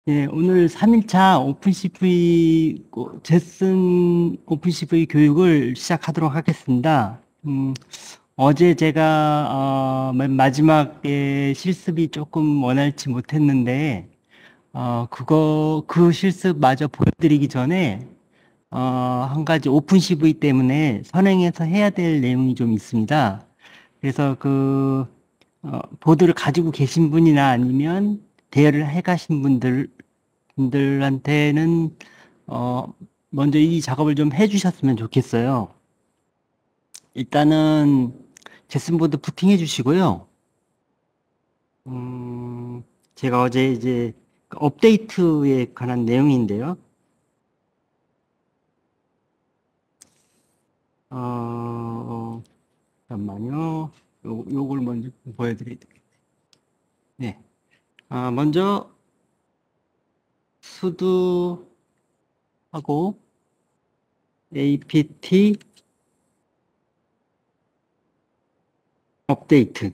예, 오늘 3일차 오픈CV, 제슨 오픈CV 교육을 시작하도록 하겠습니다. 어제 제가, 맨 마지막에 실습이 조금 원활치 못했는데, 그 실습마저 보여드리기 전에, 한 가지 오픈CV 때문에 선행해서 해야 될 내용이 좀 있습니다. 그래서 보드를 가지고 계신 분이나 아니면 대여를 해 가신 분들한테는 어, 먼저 이 작업을 좀 해주셨으면 좋겠어요. 일단은 제슨보드 부팅해 주시고요. 음, 제가 어제 이제 그 업데이트에 관한 내용인데요. 잠깐만요. 요걸 먼저 보여드려야 되겠네요. 네. 먼저 sudo하고 apt 업데이트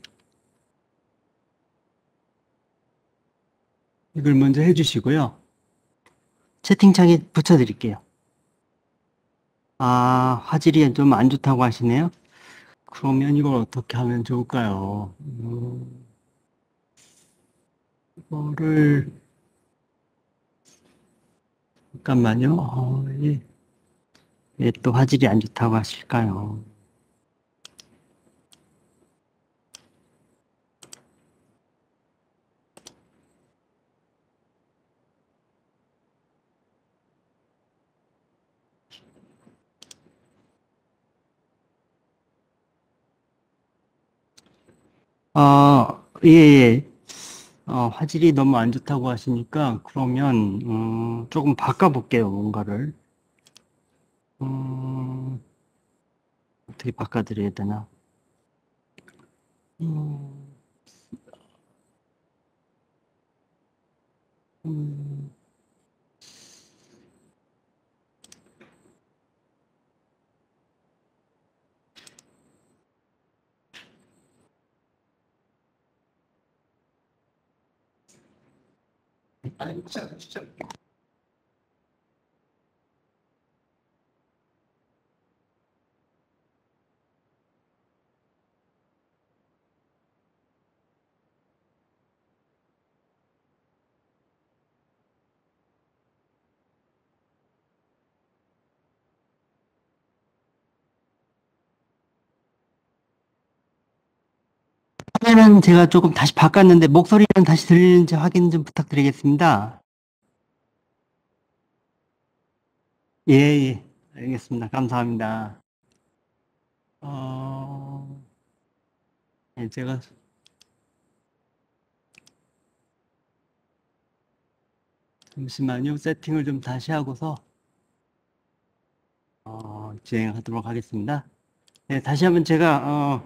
이걸 먼저 해주시고요. 채팅창에 붙여드릴게요. 화질이 좀 안 좋다고 하시네요. 그러면 이걸 어떻게 하면 좋을까요? 이거를, 잠깐만요. 왜 또 화질이 안 좋다고 하실까요? 예, 예. 화질이 너무 안 좋다고 하시니까, 그러면, 조금 바꿔볼게요, 뭔가를. 음, 어떻게 바꿔드려야 되나? 음, 음, 화면은 제가 조금 다시 바꿨는데, 목소리는 다시 들리는지 확인 좀 부탁드리겠습니다. 예, 예. 알겠습니다. 감사합니다. 어, 예, 제가 잠시만요. 세팅을 좀 다시 하고서 진행하도록 하겠습니다. 네, 다시 한번 제가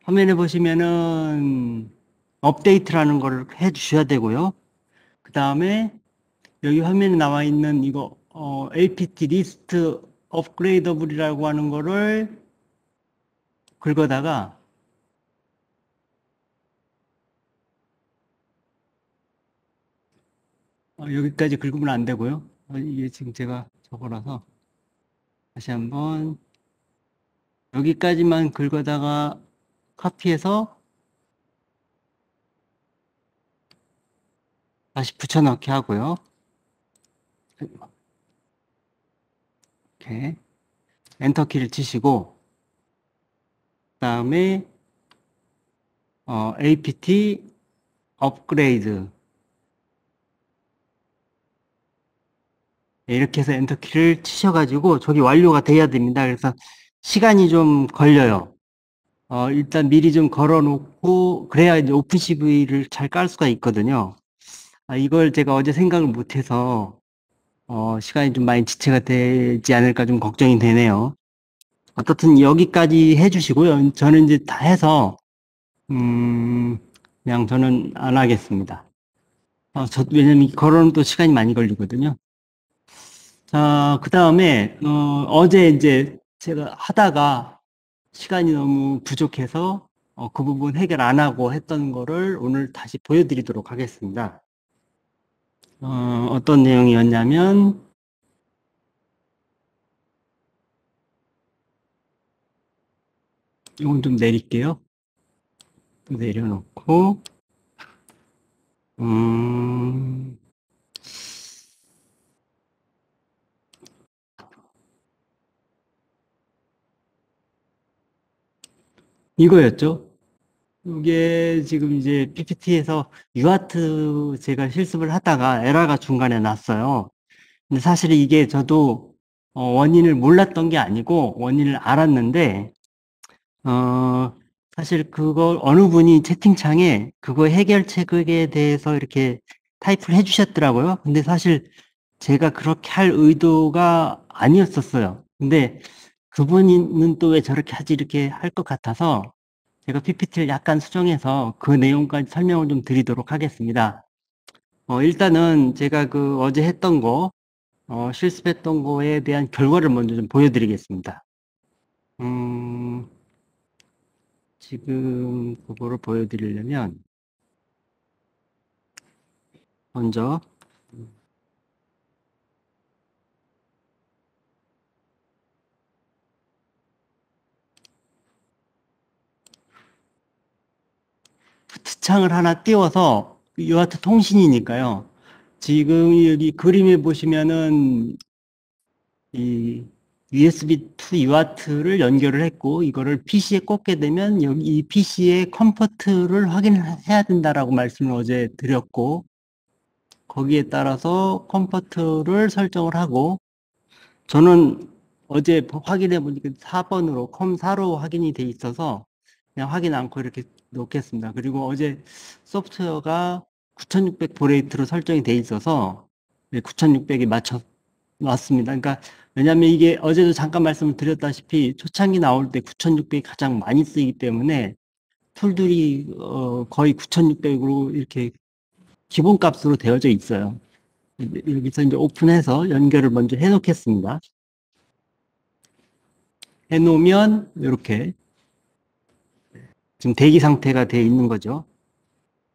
화면에 보시면은 업데이트라는 거를 해 주셔야 되고요. 그 다음에 여기 화면에 나와 있는 이거 apt 리스트 업그레이더블이라고 하는 거를 긁어다가 여기까지 긁으면 안 되고요. 이게 지금 제가 저거라서 다시 한번 여기까지만 긁어다가 카피해서 다시 붙여넣기 하고요. 이렇게 엔터 키를 치시고 그다음에 apt 업그레이드 이렇게 해서 엔터 키를 치셔가지고 저기 완료가 돼야 됩니다. 그래서 시간이 좀 걸려요. 일단 미리 좀 걸어놓고 그래야 이제 오픈CV를 잘 깔 수가 있거든요. 이걸 제가 어제 생각을 못해서 시간이 좀 많이 지체가 되지 않을까 좀 걱정이 되네요. 어떻든 여기까지 해주시고요. 저는 이제 다 해서 그냥 저는 안 하겠습니다. 왜냐면 걸어는 또 시간이 많이 걸리거든요. 자, 그 다음에, 어제 이제 제가 하다가 시간이 너무 부족해서 그 부분 해결 안 하고 했던 거를 오늘 다시 보여드리도록 하겠습니다. 어떤 내용이었냐면, 이건 좀 내릴게요. 내려놓고, 음, 이거였죠. 이게 지금 이제 PPT에서 유아트 제가 실습을 하다가 에러가 중간에 났어요. 근데 사실 이게 저도 원인을 몰랐던 게 아니고 원인을 알았는데, 어, 사실 그걸 어느 분이 채팅창에 그거 해결책에 대해서 이렇게 타이프를 해주셨더라고요. 근데 사실 제가 그렇게 할 의도가 아니었었어요. 근데 그분은 또 왜 저렇게 하지 이렇게 할 것 같아서 제가 PPT를 약간 수정해서 그 내용까지 설명을 좀 드리도록 하겠습니다. 일단은 제가 그 어제 했던 거, 실습했던 거에 대한 결과를 먼저 좀 보여드리겠습니다. 음, 지금 그거를 보여드리려면 먼저 창을 하나 띄워서 유아트 통신이니까요. 지금 여기 그림에 보시면은 이 USB 2 유아트를 연결을 했고 이거를 PC에 꽂게 되면 여기 이 PC의 컴포트를 확인해야 된다라고 말씀을 어제 드렸고 거기에 따라서 컴포트를 설정을 하고 저는 어제 확인해 보니까 4번으로 컴4로 확인이 돼 있어서 그냥 확인 않고 이렇게 놓겠습니다. 그리고 어제 소프트웨어가 9600 보레이트로 설정이 돼 있어서 9600에 맞춰 놨습니다. 그러니까 왜냐하면 이게 어제도 잠깐 말씀을 드렸다시피 초창기 나올 때 9600이 가장 많이 쓰이기 때문에 툴들이 거의 9600으로 이렇게 기본값으로 되어져 있어요. 여기서 이제 오픈해서 연결을 먼저 해 놓겠습니다. 해 놓으면 이렇게 지금 대기 상태가 되어 있는 거죠.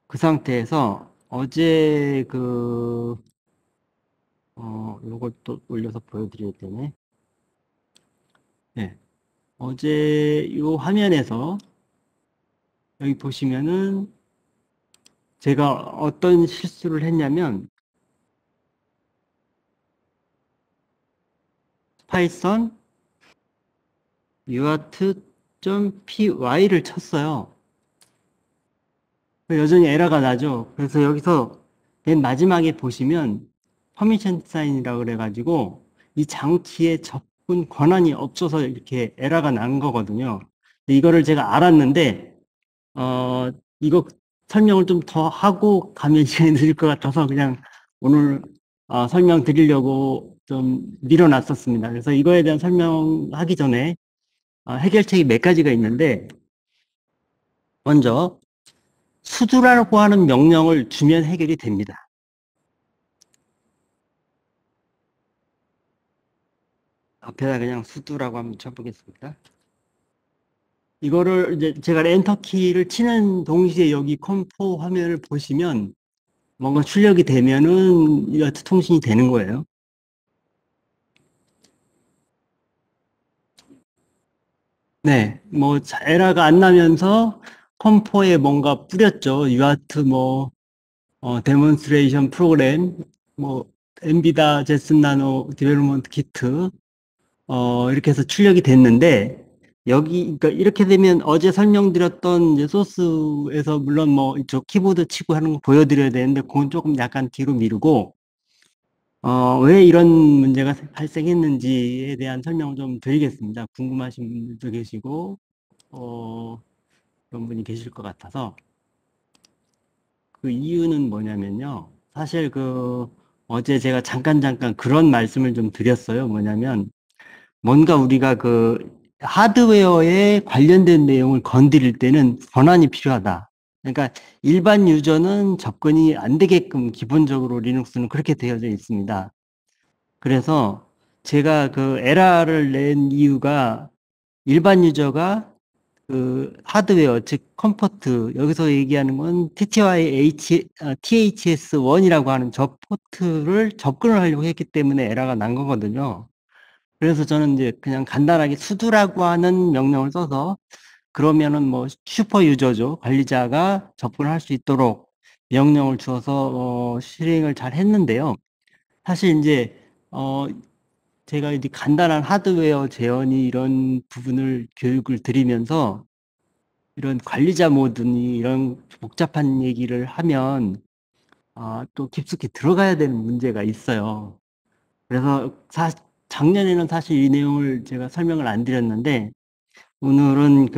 그 상태에서 어제 요걸 또 올려서 보여드려야 되네. 네. 어제 요 화면에서 여기 보시면은 제가 어떤 실수를 했냐면 파이썬 uart.py를 쳤어요. 여전히 에러가 나죠. 그래서 여기서 맨 마지막에 보시면 퍼미션 사인이라고 그래가지고 이 장치에 접근 권한이 없어서 이렇게 에러가 난 거거든요. 이거를 제가 알았는데 이거 설명을 좀 더 하고 가면 시간이 늦을 것 같아서 그냥 오늘 설명 드리려고 좀 밀어놨었습니다. 그래서 이거에 대한 설명하기 전에 해결책이 몇 가지가 있는데 먼저 수두라고 하는 명령을 주면 해결이 됩니다. 앞에다 그냥 수두라고 한번 쳐보겠습니다. 이거를 이제 제가 엔터키를 치는 동시에 여기 컴포 화면을 보시면 뭔가 출력이 되면은 이렇게 통신이 되는 거예요. 네, 뭐 에러가 안 나면서 컴포에 뭔가 뿌렸죠. 유아트 뭐 데몬스트레이션 프로그램, 뭐 엔비다 제슨 나노 디벨롭먼트 키트 이렇게 해서 출력이 됐는데 여기 그러니까 이렇게 되면 어제 설명드렸던 이제 소스에서 물론 뭐 이쪽 키보드 치고 하는 거 보여드려야 되는데 그건 조금 약간 뒤로 미루고 왜 이런 문제가 발생했는지에 대한 설명을 좀 드리겠습니다. 궁금하신 분들도 계시고 그런 분이 계실 것 같아서 그 이유는 뭐냐면요. 사실 어제 제가 잠깐 그런 말씀을 좀 드렸어요. 뭐냐면 뭔가 우리가 하드웨어에 관련된 내용을 건드릴 때는 권한이 필요하다. 그러니까 일반 유저는 접근이 안 되게끔 기본적으로 리눅스는 그렇게 되어져 있습니다. 그래서 제가 그 에러를 낸 이유가 일반 유저가 그 하드웨어, 즉 컴포트, 여기서 얘기하는 건 THS1이라고 하는 저 포트를 접근을 하려고 했기 때문에 에러가 난 거거든요. 그래서 저는 이제 그냥 간단하게 수두라고 하는 명령을 써서, 그러면은 뭐 슈퍼 유저죠. 관리자가 접근할 수 있도록 명령을 주어서 실행을 잘 했는데요. 사실 이제 제가 이제 간단한 하드웨어 재현이 이런 부분을 교육을 드리면서 이런 관리자 모드니 이런 복잡한 얘기를 하면 또 깊숙이 들어가야 되는 문제가 있어요. 그래서 작년에는 사실 이 내용을 제가 설명을 안 드렸는데, 오늘은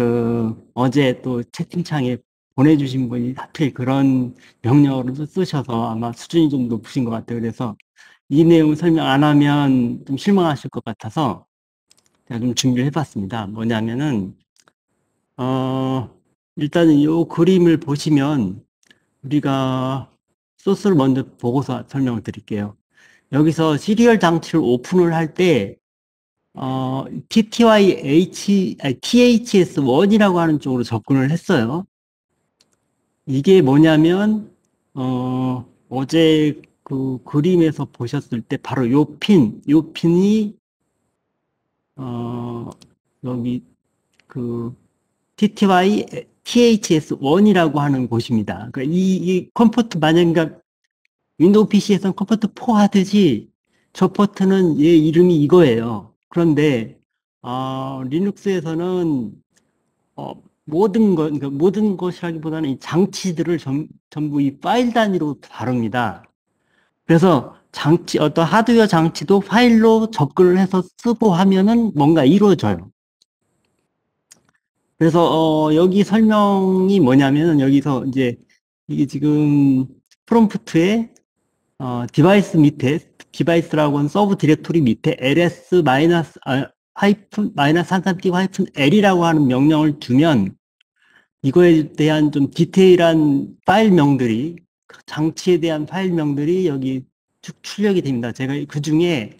어제 또 채팅창에 보내주신 분이 하필 그런 명령어를 쓰셔서 아마 수준이 좀 높으신 것 같아요. 그래서 이 내용 설명 안 하면 좀 실망하실 것 같아서 제가 좀 준비를 해봤습니다. 뭐냐면은, 일단은 이 그림을 보시면 우리가 소스를 먼저 보고서 설명을 드릴게요. 여기서 시리얼 장치를 오픈을 할 때, THS1이라고 하는 쪽으로 접근을 했어요. 이게 뭐냐면, 어제 그 그림에서 보셨을 때 바로 요 핀이, 여기 그 THS1이라고 하는 곳입니다. 그러니까 이 컴포트 만약, 그러니까 윈도우 PC에서는 컴포트 4 하듯이 저 포트는 얘 이름이 이거예요. 그런데 리눅스에서는 모든 것, 그러니까 모든 것이라기보다는 이 장치들을 전부 이 파일 단위로 다룹니다. 그래서 어떤 하드웨어 장치도 파일로 접근을 해서 쓰고 하면은 뭔가 이루어져요. 그래서 여기 설명이 뭐냐면은 여기서 이제 이게 지금 프롬프트에 디바이스 밑에, 디바이스라고 하는 서브 디렉토리 밑에 ls 하이픈 마이너스 한산 띄고 하이픈 l이라고 하는 명령을 주면 이거에 대한 좀 디테일한 파일명들이, 장치에 대한 파일명들이 여기 쭉 출력이 됩니다. 제가 그 중에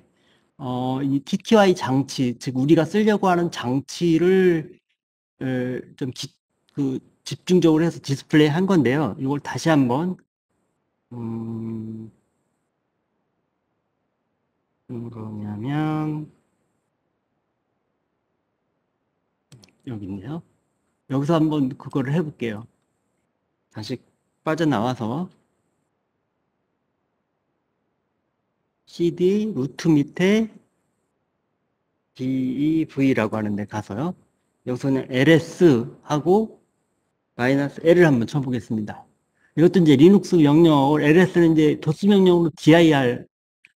이 TTY 장치, 즉 우리가 쓰려고 하는 장치를 좀 집중적으로 해서 디스플레이 한 건데요. 이걸 다시 한번 뭐냐면 여기 있네요. 여기서 한번 그거를 해볼게요. 다시 빠져나와서 CD 루트 밑에 DEV라고 하는데 가서요. 여기서는 ls 하고 마이너스 L을 한번 쳐보겠습니다. 이것도 이제 리눅스 명령, ls는 이제 도스 명령으로 dir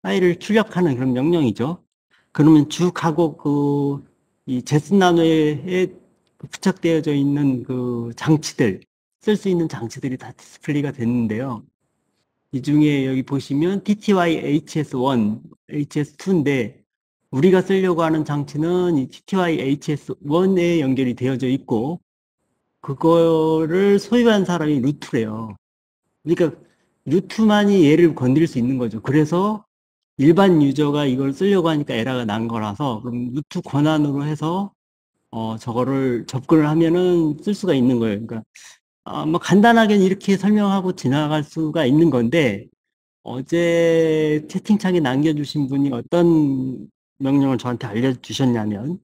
파일을 출력하는 그런 명령이죠. 그러면 쭉 하고 이 제스 나노에 부착되어져 있는 그 장치들, 쓸 수 있는 장치들이 다 디스플레이가 됐는데요. 이 중에 여기 보시면 TTY HS1, HS2인데 우리가 쓰려고 하는 장치는 이 TTY HS1에 연결이 되어져 있고 그거를 소유한 사람이 루트래요. 그러니까 루트만이 얘를 건드릴 수 있는 거죠. 그래서 일반 유저가 이걸 쓰려고 하니까 에러가 난 거라서 그럼 루트 권한으로 해서 저거를 접근을 하면은 쓸 수가 있는 거예요. 그러니까 뭐 간단하게 이렇게 설명하고 지나갈 수가 있는 건데 어제 채팅창에 남겨주신 분이 어떤 명령을 저한테 알려주셨냐면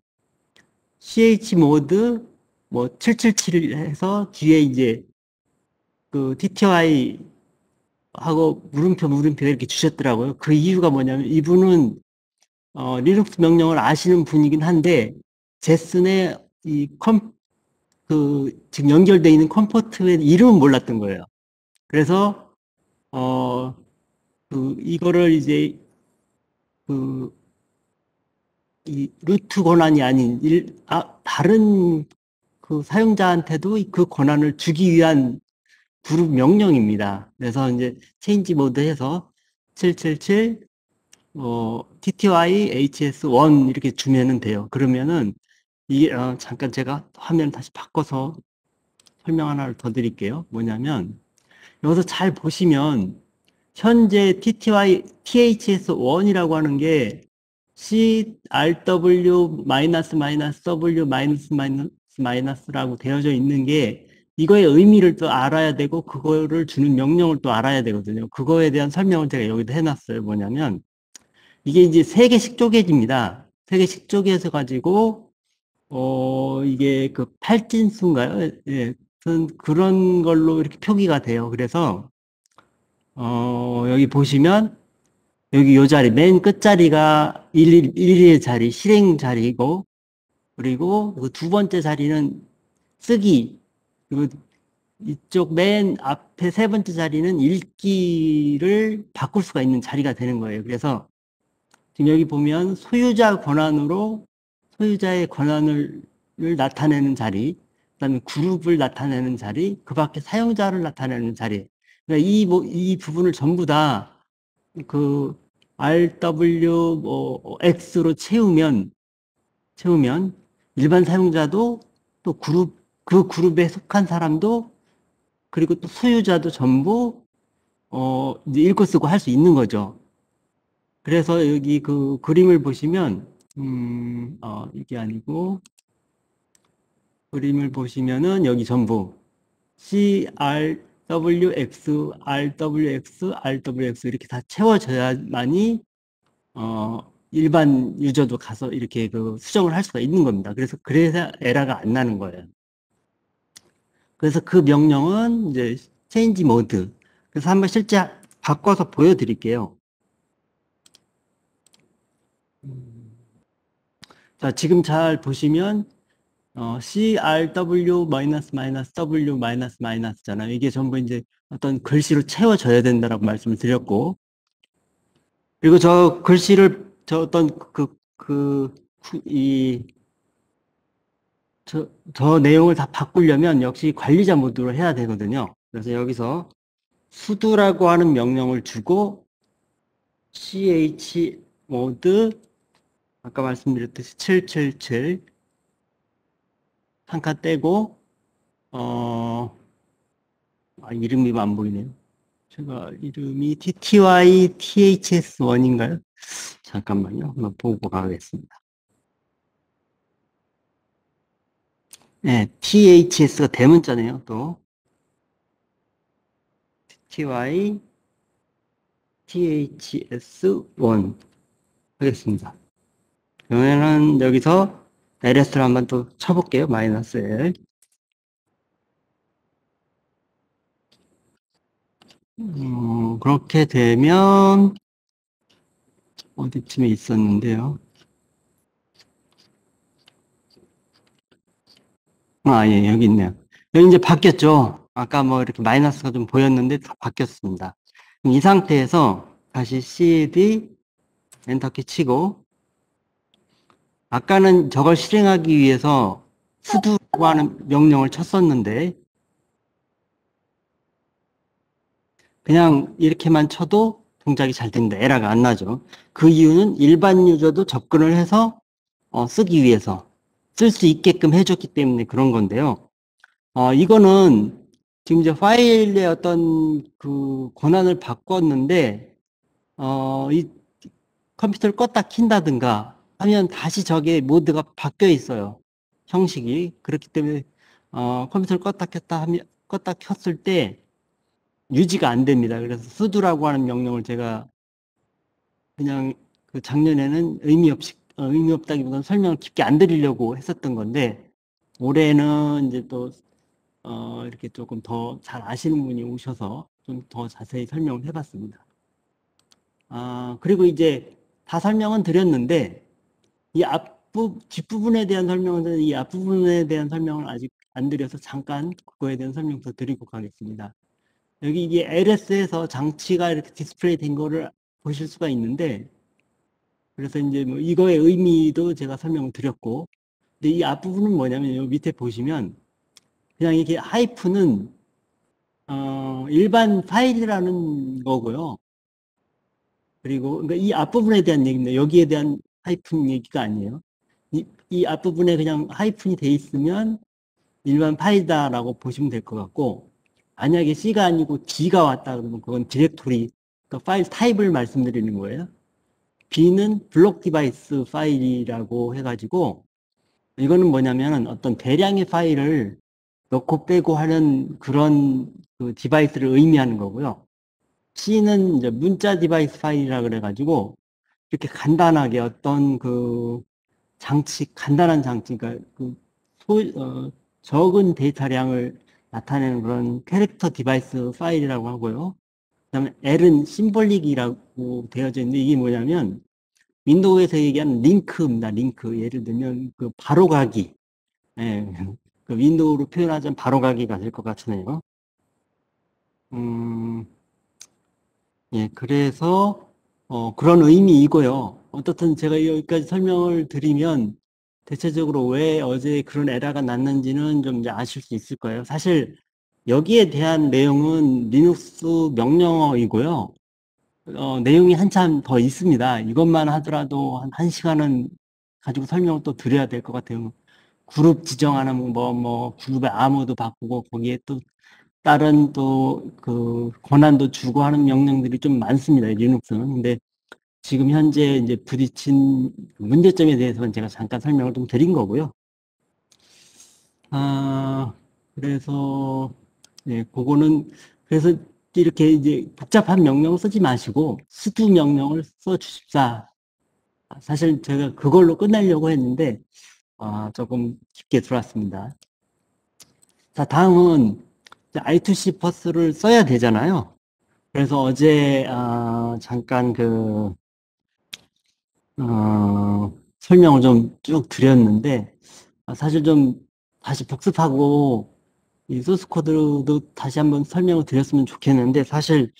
chmod 뭐 777 해서 뒤에 이제 그 TTY 하고 물음표 이렇게 주셨더라고요. 그 이유가 뭐냐면 이분은 리눅스 명령을 아시는 분이긴 한데 제슨의 지금 연결되어 있는 컴포트의 이름은 몰랐던 거예요. 그래서 이거를 이제 이 루트 권한이 아닌 다른 그 사용자한테도 그 권한을 주기 위한 그룹 명령입니다. 그래서 이제 체인지 모드 해서 777 TTY HS1 이렇게 주면은 돼요. 그러면은 이게 잠깐 제가 화면 다시 바꿔서 설명 하나를 더 드릴게요. 뭐냐면 여기서 잘 보시면 현재 TTY THS1이라고 하는 게 CRW 마이너스 마이너스 W 마이너스 마이너스 마이너스라고 되어져 있는 게 이거의 의미를 또 알아야 되고 그거를 주는 명령을 또 알아야 되거든요. 그거에 대한 설명을 제가 여기다 해놨어요. 뭐냐면 이게 이제 세 개씩 쪼개집니다. 세 개씩 쪼개서 가지고 이게 그 팔진수인가요? 예, 그런 걸로 이렇게 표기가 돼요. 그래서 여기 보시면 여기 요 자리 맨 끝자리가 1의 자리, 실행 자리고 그리고 그 두 번째 자리는 쓰기 그리고 이쪽 맨 앞에 세 번째 자리는 읽기를 바꿀 수가 있는 자리가 되는 거예요. 그래서 지금 여기 보면 소유자 권한으로 소유자의 권한을 나타내는 자리, 그다음에 그룹을 나타내는 자리, 그 밖에 사용자를 나타내는 자리. 그러니까 이 부분을 전부 다 그 RW X로 채우면 일반 사용자도 또 그 그룹에 속한 사람도 그리고 또 소유자도 전부 이제 읽고 쓰고 할 수 있는 거죠. 그래서 여기 그 그림을 보시면 이게 아니고 그림을 보시면은 여기 전부 CRWX, RWX, RWX 이렇게 다 채워져야만이 일반 유저도 가서 이렇게 그 수정을 할 수가 있는 겁니다. 그래서 에러가 안 나는 거예요. 그래서 그 명령은 이제 change mode. 그래서 한번 실제 바꿔서 보여드릴게요. 자, 지금 잘 보시면 CRW W 잖아요. 이게 전부 이제 어떤 글씨로 채워져야 된다라고 말씀을 드렸고, 그리고 저 글씨를 저 어떤 저 내용을 다 바꾸려면 역시 관리자 모드로 해야 되거든요. 그래서 여기서 sudo라고 하는 명령을 주고 ch 모드 아까 말씀드렸듯이 777 한 칸 떼고 이름이 안 보이네요. 제가 이름이 TTY THS1인가요? 잠깐만요. 한번 보고 가겠습니다. 네, THS가 대문자네요. 또 TTY THS1 하겠습니다. 그러면은 여기서 LS를 한번 또 쳐볼게요. 마이너스 L. 그렇게 되면 어디쯤에 있었는데요. 예, 여기 있네요. 여기 이제 바뀌었죠. 아까 뭐 이렇게 마이너스가 좀 보였는데 다 바뀌었습니다. 이 상태에서 다시 CD 엔터키 치고 아까는 저걸 실행하기 위해서 sudo라고 하는 명령을 쳤었는데 그냥 이렇게만 쳐도 동작이 잘 됩니다. 에러가 안 나죠. 그 이유는 일반 유저도 접근을 해서 쓰기 위해서 쓸 수 있게끔 해줬기 때문에 그런 건데요. 이거는 지금 이제 파일의 어떤 그 권한을 바꿨는데 이 컴퓨터를 껐다 킨다든가 하면 다시 저게 모드가 바뀌어 있어요. 형식이. 그렇기 때문에 컴퓨터를 껐다 켰을 때 유지가 안 됩니다. 그래서 sudo라고 하는 명령을 제가 그냥 그 작년에는 의미 없다기보다는 설명을 깊게 안 드리려고 했었던 건데 올해는 이제 또 이렇게 조금 더 잘 아시는 분이 오셔서 좀 더 자세히 설명을 해봤습니다. 그리고 이제 다 설명은 드렸는데 뒷부분에 대한 설명은 이 앞부분에 대한 설명을 아직 안 드려서 잠깐 그거에 대한 설명 더 드리고 가겠습니다. 여기 이게 LS에서 장치가 이렇게 디스플레이 된 거를 보실 수가 있는데 그래서 이제 뭐 이거의 의미도 제가 설명을 드렸고 근데 이 앞부분은 뭐냐면 여기 밑에 보시면 그냥 이게 하이픈은 일반 파일이라는 거고요. 그리고 그러니까 이 앞부분에 대한 얘기입니다. 여기에 대한 하이픈 얘기가 아니에요. 이 앞부분에 그냥 하이픈이 돼 있으면 일반 파일이다라고 보시면 될 것 같고 만약에 C가 아니고 D가 왔다 그러면 그건 디렉토리 그러니까 파일 타입을 말씀드리는 거예요. B는 블록 디바이스 파일이라고 해가지고 이거는 뭐냐면 어떤 대량의 파일을 넣고 빼고 하는 그런 그 디바이스를 의미하는 거고요. C는 이제 문자 디바이스 파일이라 그래가지고 이렇게 간단하게 어떤 그 장치, 간단한 장치, 그러니까 그 적은 데이터량을 나타내는 그런 캐릭터 디바이스 파일이라고 하고요. 그다음에 L은 심볼릭이라고 되어져 있는데 이게 뭐냐면 윈도우에서 얘기하는 링크입니다. 링크. 예를 들면 그 바로가기. 예, 그 윈도우로 표현하자면 바로가기가 될 것 같으네요. 음, 예, 그래서 그런 의미이고요. 어떻든 제가 여기까지 설명을 드리면 대체적으로 왜 어제 그런 에러가 났는지는 좀 이제 아실 수 있을 거예요. 사실 여기에 대한 내용은 리눅스 명령어이고요. 내용이 한참 더 있습니다. 이것만 하더라도 한 1시간은 가지고 설명을 또 드려야 될 것 같아요. 그룹 지정하는 그룹의 암호도 바꾸고 거기에 또 다른 또 그 권한도 주고 하는 명령들이 좀 많습니다. 리눅스는. 근데 지금 현재 이제 부딪힌 문제점에 대해서는 제가 잠깐 설명을 좀 드린 거고요. 아, 그래서, 예, 그거는, 그래서 이렇게 이제 복잡한 명령을 쓰지 마시고, 수두 명령을 써 주십사. 사실 제가 그걸로 끝내려고 했는데, 조금 깊게 들어왔습니다. 자, 다음은 I2C 버스를 써야 되잖아요. 그래서 어제, 잠깐 설명을 좀 쭉 드렸는데, 사실 좀 다시 복습하고, 이 소스 코드도 다시 한번 설명을 드렸으면 좋겠는데, 사실,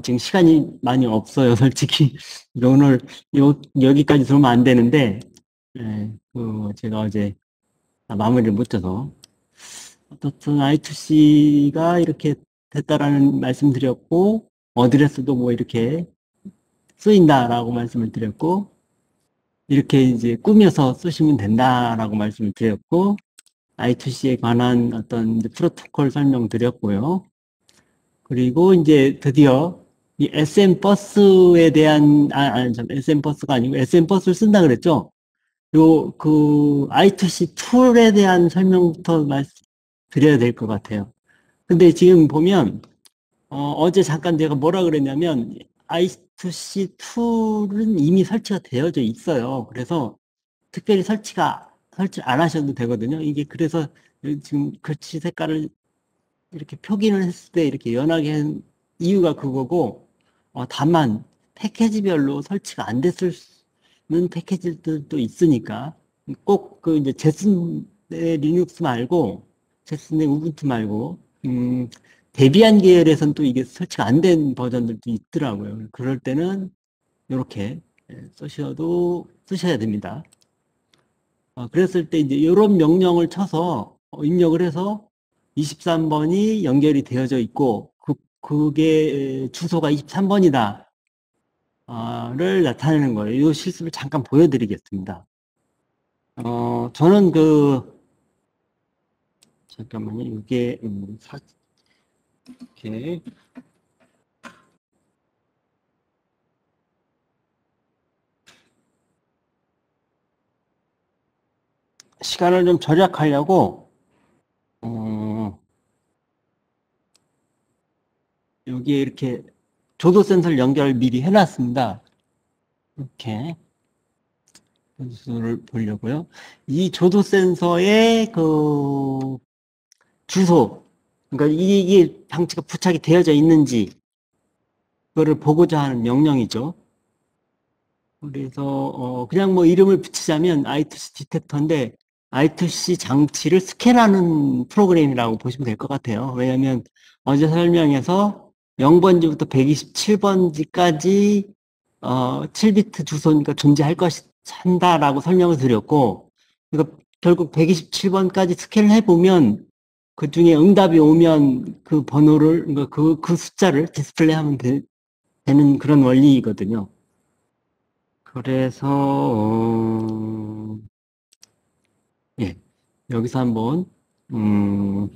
지금 시간이 많이 없어요, 솔직히. 오늘 여기까지 들으면 안 되는데, 예, 제가 어제 마무리를 못 져서. 어떻든 I2C가 이렇게 됐다라는 말씀 드렸고, 어드레스도 뭐 이렇게 쓰인다라고 말씀을 드렸고, 이렇게 이제 꾸며서 쓰시면 된다라고 말씀을 드렸고, I2C에 관한 어떤 이제 프로토콜 설명 드렸고요. 그리고 이제 드디어 이 SM 버스에 대한, SM 버스가 아니고 SM 버스를 쓴다 그랬죠? I2C 툴에 대한 설명부터 드려야 될 것 같아요. 근데 지금 보면, 어제 잠깐 제가 뭐라 그랬냐면, I2C 툴은 이미 설치가 되어져 있어요. 그래서 특별히 설치 안 하셔도 되거든요. 이게 그래서 지금 글씨 색깔을 이렇게 표기를 했을 때 이렇게 연하게 한 이유가 그거고, 다만 패키지별로 설치가 안 됐을 는 패키지들도 있으니까 꼭 그 이제 제슨의 리눅스 말고 제슨의 우분투 말고 데비안 계열에선 또 이게 설치가 안 된 버전들도 있더라고요. 그럴 때는 이렇게 쓰셔야 됩니다. 그랬을 때 이제 이런 명령을 쳐서 입력을 해서 23번이 연결이 되어져 있고 그게 주소가 23번이다. 를 나타내는 거예요. 이 실습을 잠깐 보여드리겠습니다. 저는 잠깐만요. 이게, 이렇게, 시간을 좀 절약하려고, 여기에 이렇게 조도 센서를 연결을 미리 해놨습니다. 이렇게, 변수를 보려고요. 이 조도 센서의 주소, 그러니까 이게 장치가 부착이 되어져 있는지, 그거를 보고자 하는 명령이죠. 그래서 그냥 뭐 이름을 붙이자면 I2C 디텍터인데 I2C 장치를 스캔하는 프로그램이라고 보시면 될 것 같아요. 왜냐하면 어제 설명에서 0번지부터 127번지까지 7비트 주소니까 존재할 한다라고 설명을 드렸고, 그러니까 결국 127번까지 스캔을 해보면 그 중에 응답이 오면 그 번호를, 그러니까 그 숫자를 디스플레이하면 되는 그런 원리이거든요. 그래서 예, 여기서 한번 음,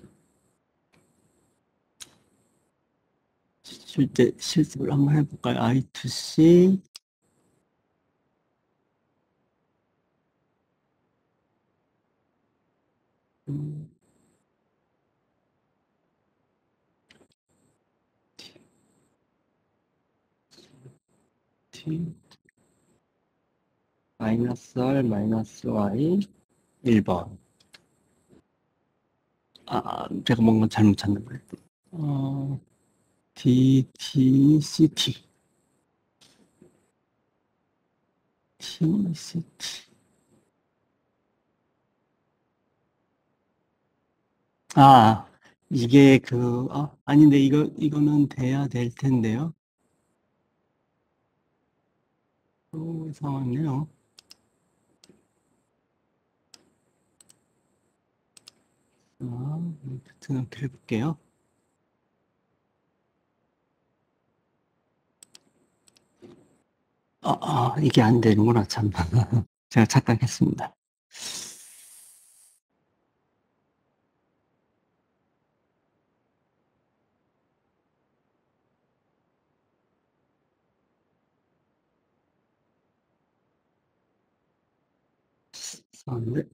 실제 실습을 한번 해볼까요? I2C 음, t 마이너스 r 마이너스 y 1번. 제가 뭔가 잘못 찾는 거예요. 어, d, t, c, t, t, c, t. 아, 이게 아닌데, 이거는 돼야 될 텐데요. 이상하네요. 등록 해볼게요. 이게 안 되는구나, 참. 제가 착각했습니다. 네.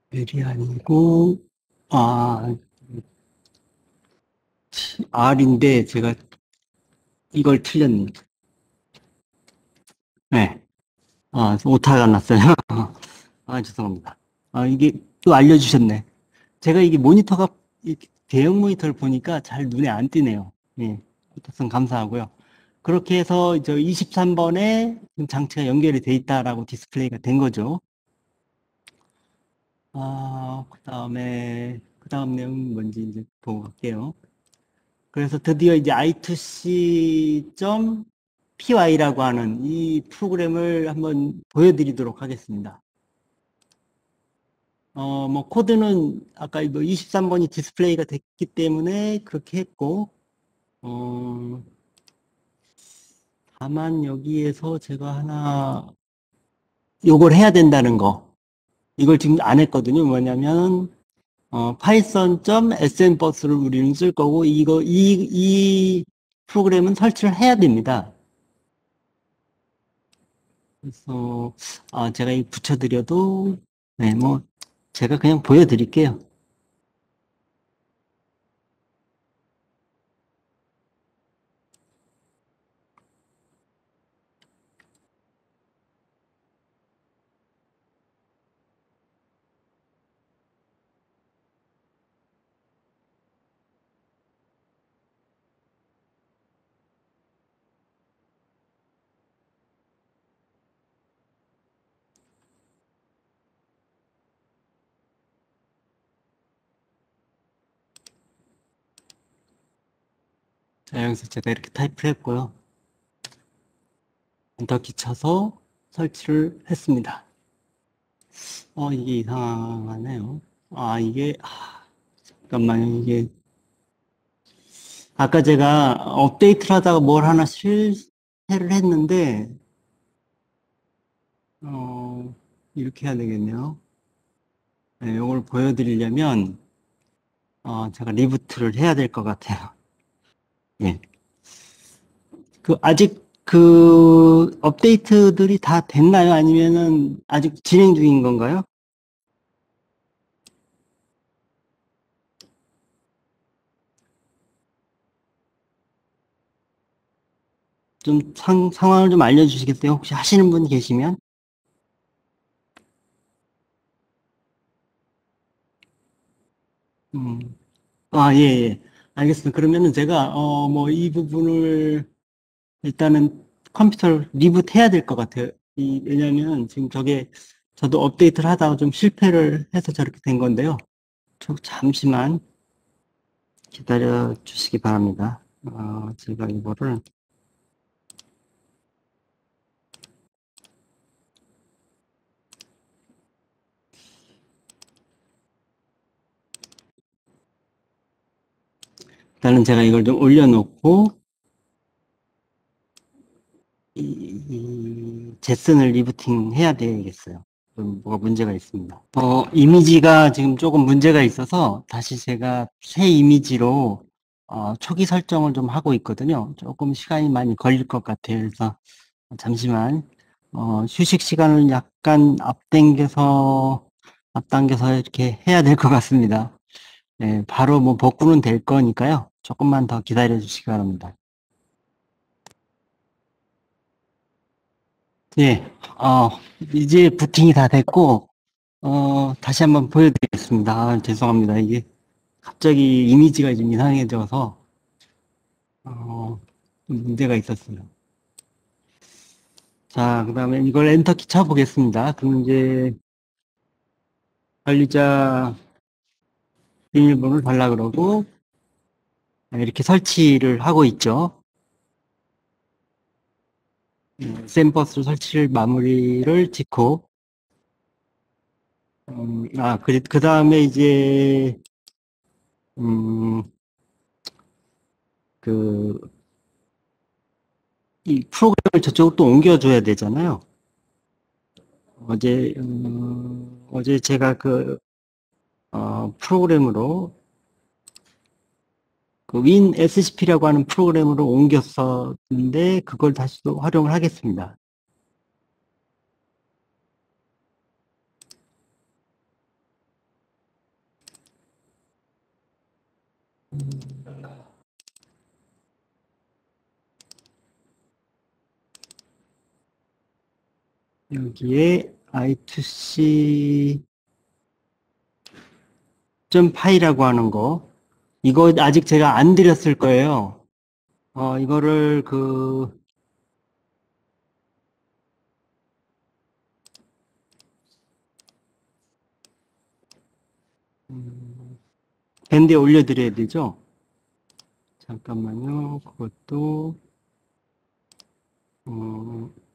벨이 아니고, 아, R인데 제가 이걸 틀렸네. 네. 오타가 났어요. 죄송합니다. 이게 또 알려주셨네. 제가 이게 모니터가, 대형 모니터를 보니까 잘 눈에 안 띄네요. 예. 부탁선 감사하고요. 그렇게 해서 저 23번에 장치가 연결이 돼 있다라고 디스플레이가 된 거죠. 그 다음 내용은 뭔지 이제 보고 갈게요. 그래서 드디어 이제 I2C.py라고 하는 이 프로그램을 한번 보여드리도록 하겠습니다. 뭐, 코드는 아까 뭐 23번이 디스플레이가 됐기 때문에 그렇게 했고, 어, 다만 여기에서 제가 요걸 해야 된다는 거. 이걸 지금 안 했거든요. 뭐냐면, python.sn버스를 우리는 쓸 거고, 이 프로그램은 설치를 해야 됩니다. 그래서, 제가 이 붙여드려도, 네, 뭐, 제가 그냥 보여드릴게요. 자, 여기서 제가 이렇게 타이프를 했고요. 엔터키 쳐서 설치를 했습니다. 이게 이상하네요. 잠깐만요. 아까 제가 업데이트를 하다가 뭘 하나 실패를 했는데, 이렇게 해야 되겠네요. 네, 이걸 보여드리려면, 제가 리부트를 해야 될 것 같아요. 예. 아직 업데이트들이 다 됐나요? 아니면은 아직 진행 중인 건가요? 좀 상황을 좀 알려주시겠어요? 혹시 하시는 분 계시면? 음, 예, 예. 알겠습니다. 그러면은 제가, 뭐, 이 부분을 일단은 컴퓨터를 리부트 해야 될 것 같아요. 왜냐면 지금 저도 업데이트를 하다가 좀 실패를 해서 저렇게 된 건데요. 잠시만 기다려 주시기 바랍니다. 제가 이거를, 일단은 제가 이걸 좀 올려놓고, 제슨을 리부팅 해야 되겠어요. 좀 뭐가 문제가 있습니다. 이미지가 지금 조금 문제가 있어서 다시 제가 새 이미지로 초기 설정을 좀 하고 있거든요. 조금 시간이 많이 걸릴 것 같아요. 그래서 잠시만, 휴식 시간을 약간 앞당겨서 이렇게 해야 될 것 같습니다. 네, 바로 뭐 복구는 될 거니까요. 조금만 더 기다려 주시기 바랍니다. 예, 이제 부팅이 다 됐고, 다시 한번 보여드리겠습니다. 죄송합니다. 이게 갑자기 이미지가 좀 이상해져서, 좀 문제가 있었어요. 자, 그 다음에 이걸 엔터키 쳐보겠습니다. 그럼 이제 관리자 비밀번호를 달라 그러고, 이렇게 설치를 하고 있죠. 샘버스 설치를 마무리를 짓고, 그 다음에 이제, 음, 그, 이 프로그램을 저쪽으로 또 옮겨줘야 되잖아요. 어제 제가 프로그램으로, 윈 SCP라고 하는 프로그램으로 옮겼었는데, 그걸 다시 또 활용을 하겠습니다. 여기에 I2C 파이라고 하는 거, 이거 아직 제가 안 드렸을 거예요. 이거를 밴드에 올려드려야 되죠? 잠깐만요. 그것도,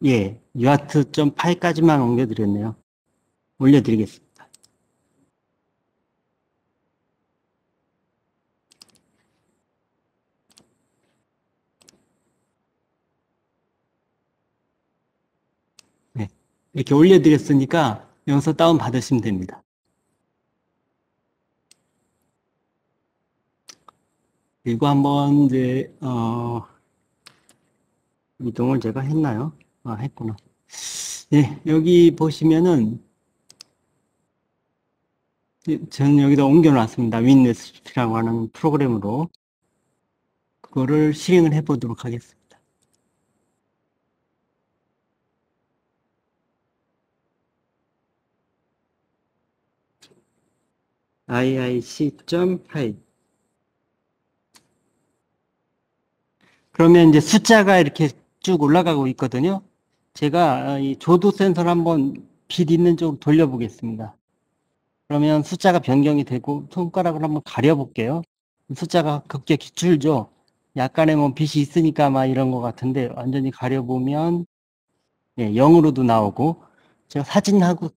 예, 유아트.파이까지만 올려드리겠습니다. 네. 이렇게 올려드렸으니까 여기서 다운 받으시면 됩니다. 그리고 한번 이제, 이동을 제가 했나요? 했구나. 네, 여기 보시면은, 저는 여기다 옮겨놨습니다. 윈네스라고 하는 프로그램으로. 그거를 실행을 해보도록 하겠습니다. iic.py. 그러면 이제 숫자가 이렇게 쭉 올라가고 있거든요. 제가 이 조도 센서를 한번 빛 있는 쪽으로 돌려보겠습니다. 그러면 숫자가 변경이 되고 손가락을 한번 가려볼게요. 숫자가 급격히 줄죠. 약간의 뭐 빛이 있으니까 막 이런 것 같은데 완전히 가려보면 예, 0으로도 나오고 제가 사진하고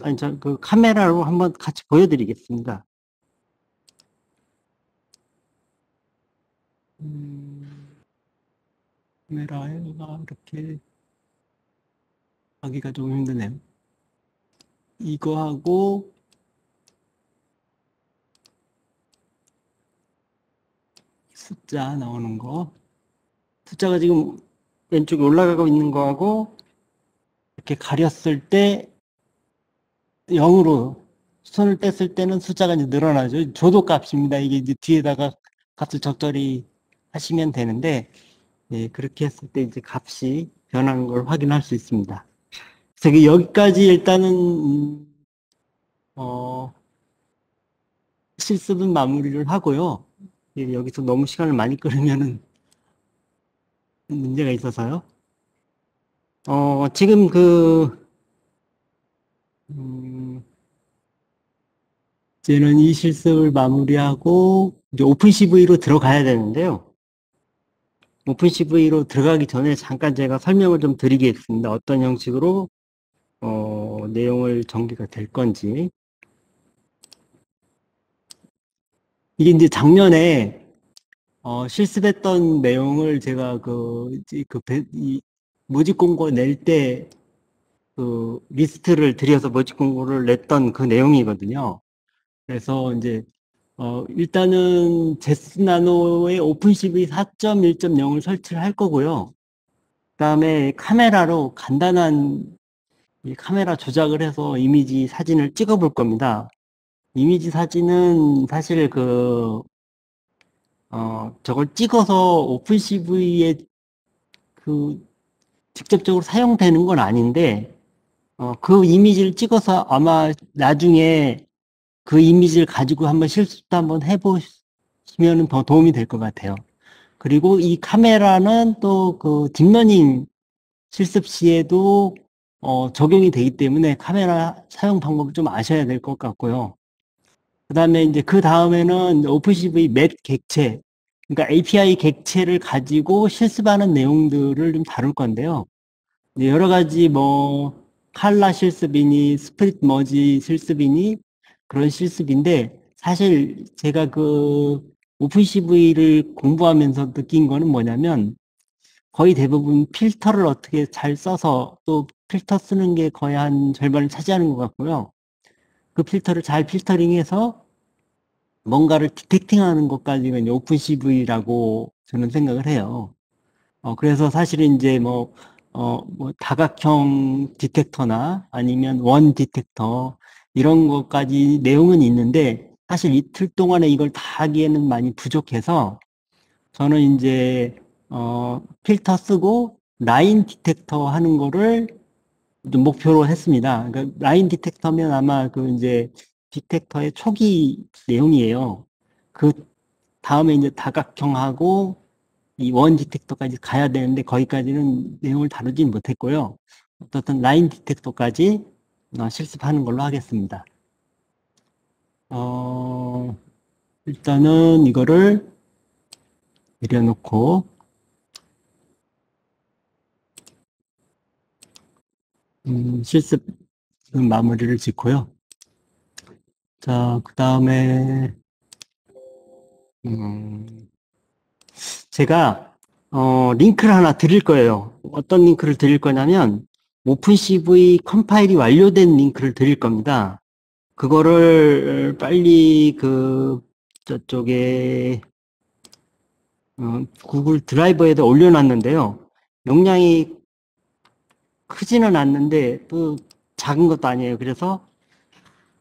아니 그 카메라로 한번 같이 보여드리겠습니다. 카메라가 이렇게 하기가 좀 힘드네요. 이거하고 숫자 나오는 거. 숫자가 지금 왼쪽에 올라가고 있는 거하고 이렇게 가렸을 때 0으로 손을 뗐을 때는 숫자가 이제 늘어나죠. 조도 값입니다. 이게 이제 뒤에다가 값을 적절히 하시면 되는데, 예, 그렇게 했을 때 이제 값이 변한 걸 확인할 수 있습니다. 그래서 여기까지 일단은, 어, 실습은 마무리를 하고요. 예, 여기서 너무 시간을 많이 끌으면은 문제가 있어서요. 지금 음, 이제는 이 실습을 마무리하고 이제 오픈CV로 들어가야 되는데요. 오픈CV로 들어가기 전에 잠깐 제가 설명을 좀 드리겠습니다. 어떤 형식으로 내용을 전개가 될 건지. 이게 이제 작년에 실습했던 내용을 제가 이 모집 공고 낼 때 그 리스트를 들여서 모집 공고를 냈던 그 내용이거든요. 그래서 이제 일단은 제스 나노에 오픈CV 4.1.0을 설치를 할 거고요. 그다음에 카메라로 간단한 이 카메라 조작을 해서 이미지 사진을 찍어 볼 겁니다. 이미지 사진은 사실 저걸 찍어서 오픈CV에 그 직접적으로 사용되는 건 아닌데, 그 이미지를 찍어서 아마 나중에 그 이미지를 가지고 한번 실습도 한번 해보시면 더 도움이 될 것 같아요. 그리고 이 카메라는 또 그 딥러닝 실습 시에도 적용이 되기 때문에 카메라 사용 방법을 좀 아셔야 될 것 같고요. 그 다음에 이제 그 다음에는 오픈CV 맷 객체, 그러니까 API 객체를 가지고 실습하는 내용들을 좀 다룰 건데요. 이제 여러 가지 뭐 칼라 실습이니 스프릿 머지 실습이니 그런 실습인데 사실 제가 그 오픈CV를 공부하면서 느낀 거는 뭐냐면 거의 대부분 필터를 어떻게 잘 써서 또 필터 쓰는 게 거의 한 절반을 차지하는 것 같고요. 그 필터를 잘 필터링해서 뭔가를 디텍팅하는 것까지가 이제 오픈CV라고 저는 생각을 해요. 그래서 사실은 이제 뭐 다각형 디텍터나 아니면 원 디텍터 이런 것까지 내용은 있는데 사실 이틀 동안에 이걸 다 하기에는 많이 부족해서 저는 이제 필터 쓰고 라인 디텍터 하는 거를 좀 목표로 했습니다. 그러니까 라인 디텍터면 아마 그 이제 디텍터의 초기 내용이에요. 그 다음에 이제 다각형하고 이 원 디텍터까지 가야 되는데 거기까지는 내용을 다루진 못했고요. 어떻든 라인 디텍터까지 실습하는 걸로 하겠습니다. 어, 일단은 이거를 내려놓고 실습 마무리를 짓고요. 자, 그 다음에 제가 링크를 하나 드릴 거예요. 어떤 링크를 드릴 거냐면 오픈CV 컴파일이 완료된 링크를 드릴 겁니다. 그거를 빨리 저쪽에 구글 드라이버에다 올려놨는데요. 용량이 크지는 않는데 또 작은 것도 아니에요. 그래서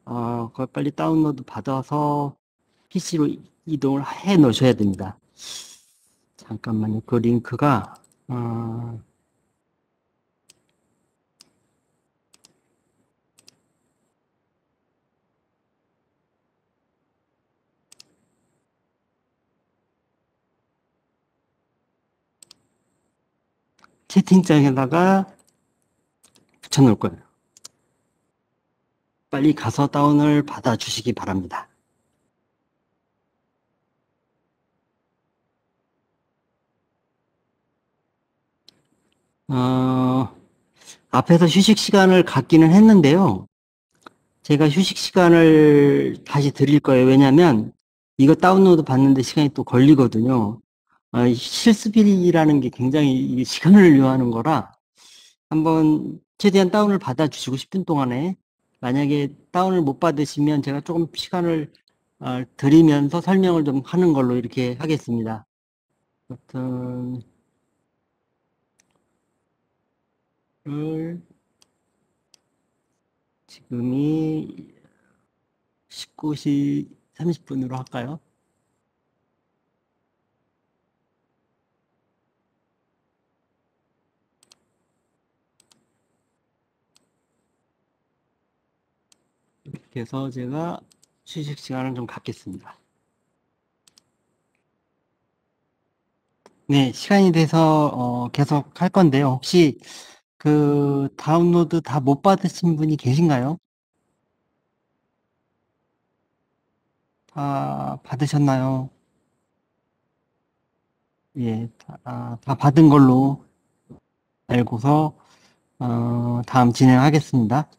그걸 빨리 다운로드 받아서 PC로 이동을 해 놓으셔야 됩니다. 잠깐만요. 그 링크가 채팅창에다가 붙여놓을 거예요. 빨리 가서 다운을 받아주시기 바랍니다. 앞에서 휴식 시간을 갖기는 했는데요. 제가 휴식 시간을 다시 드릴 거예요. 왜냐면 이거 다운로드 받는데 시간이 또 걸리거든요. 실습일이라는 게 굉장히 이게 시간을 요하는 거라 한번 최대한 다운을 받아주시고 10분 동안에 만약에 다운을 못 받으시면 제가 조금 시간을 드리면서 설명을 좀 하는 걸로 이렇게 하겠습니다. 버튼을 지금이 19시 30분으로 할까요? 이렇게 해서 제가 휴식 시간을 좀 갖겠습니다. 네, 시간이 돼서 계속 할 건데요. 혹시 그 다운로드 다 못 받으신 분이 계신가요? 다 받으셨나요? 예, 다 받은 걸로 알고서 다음 진행하겠습니다.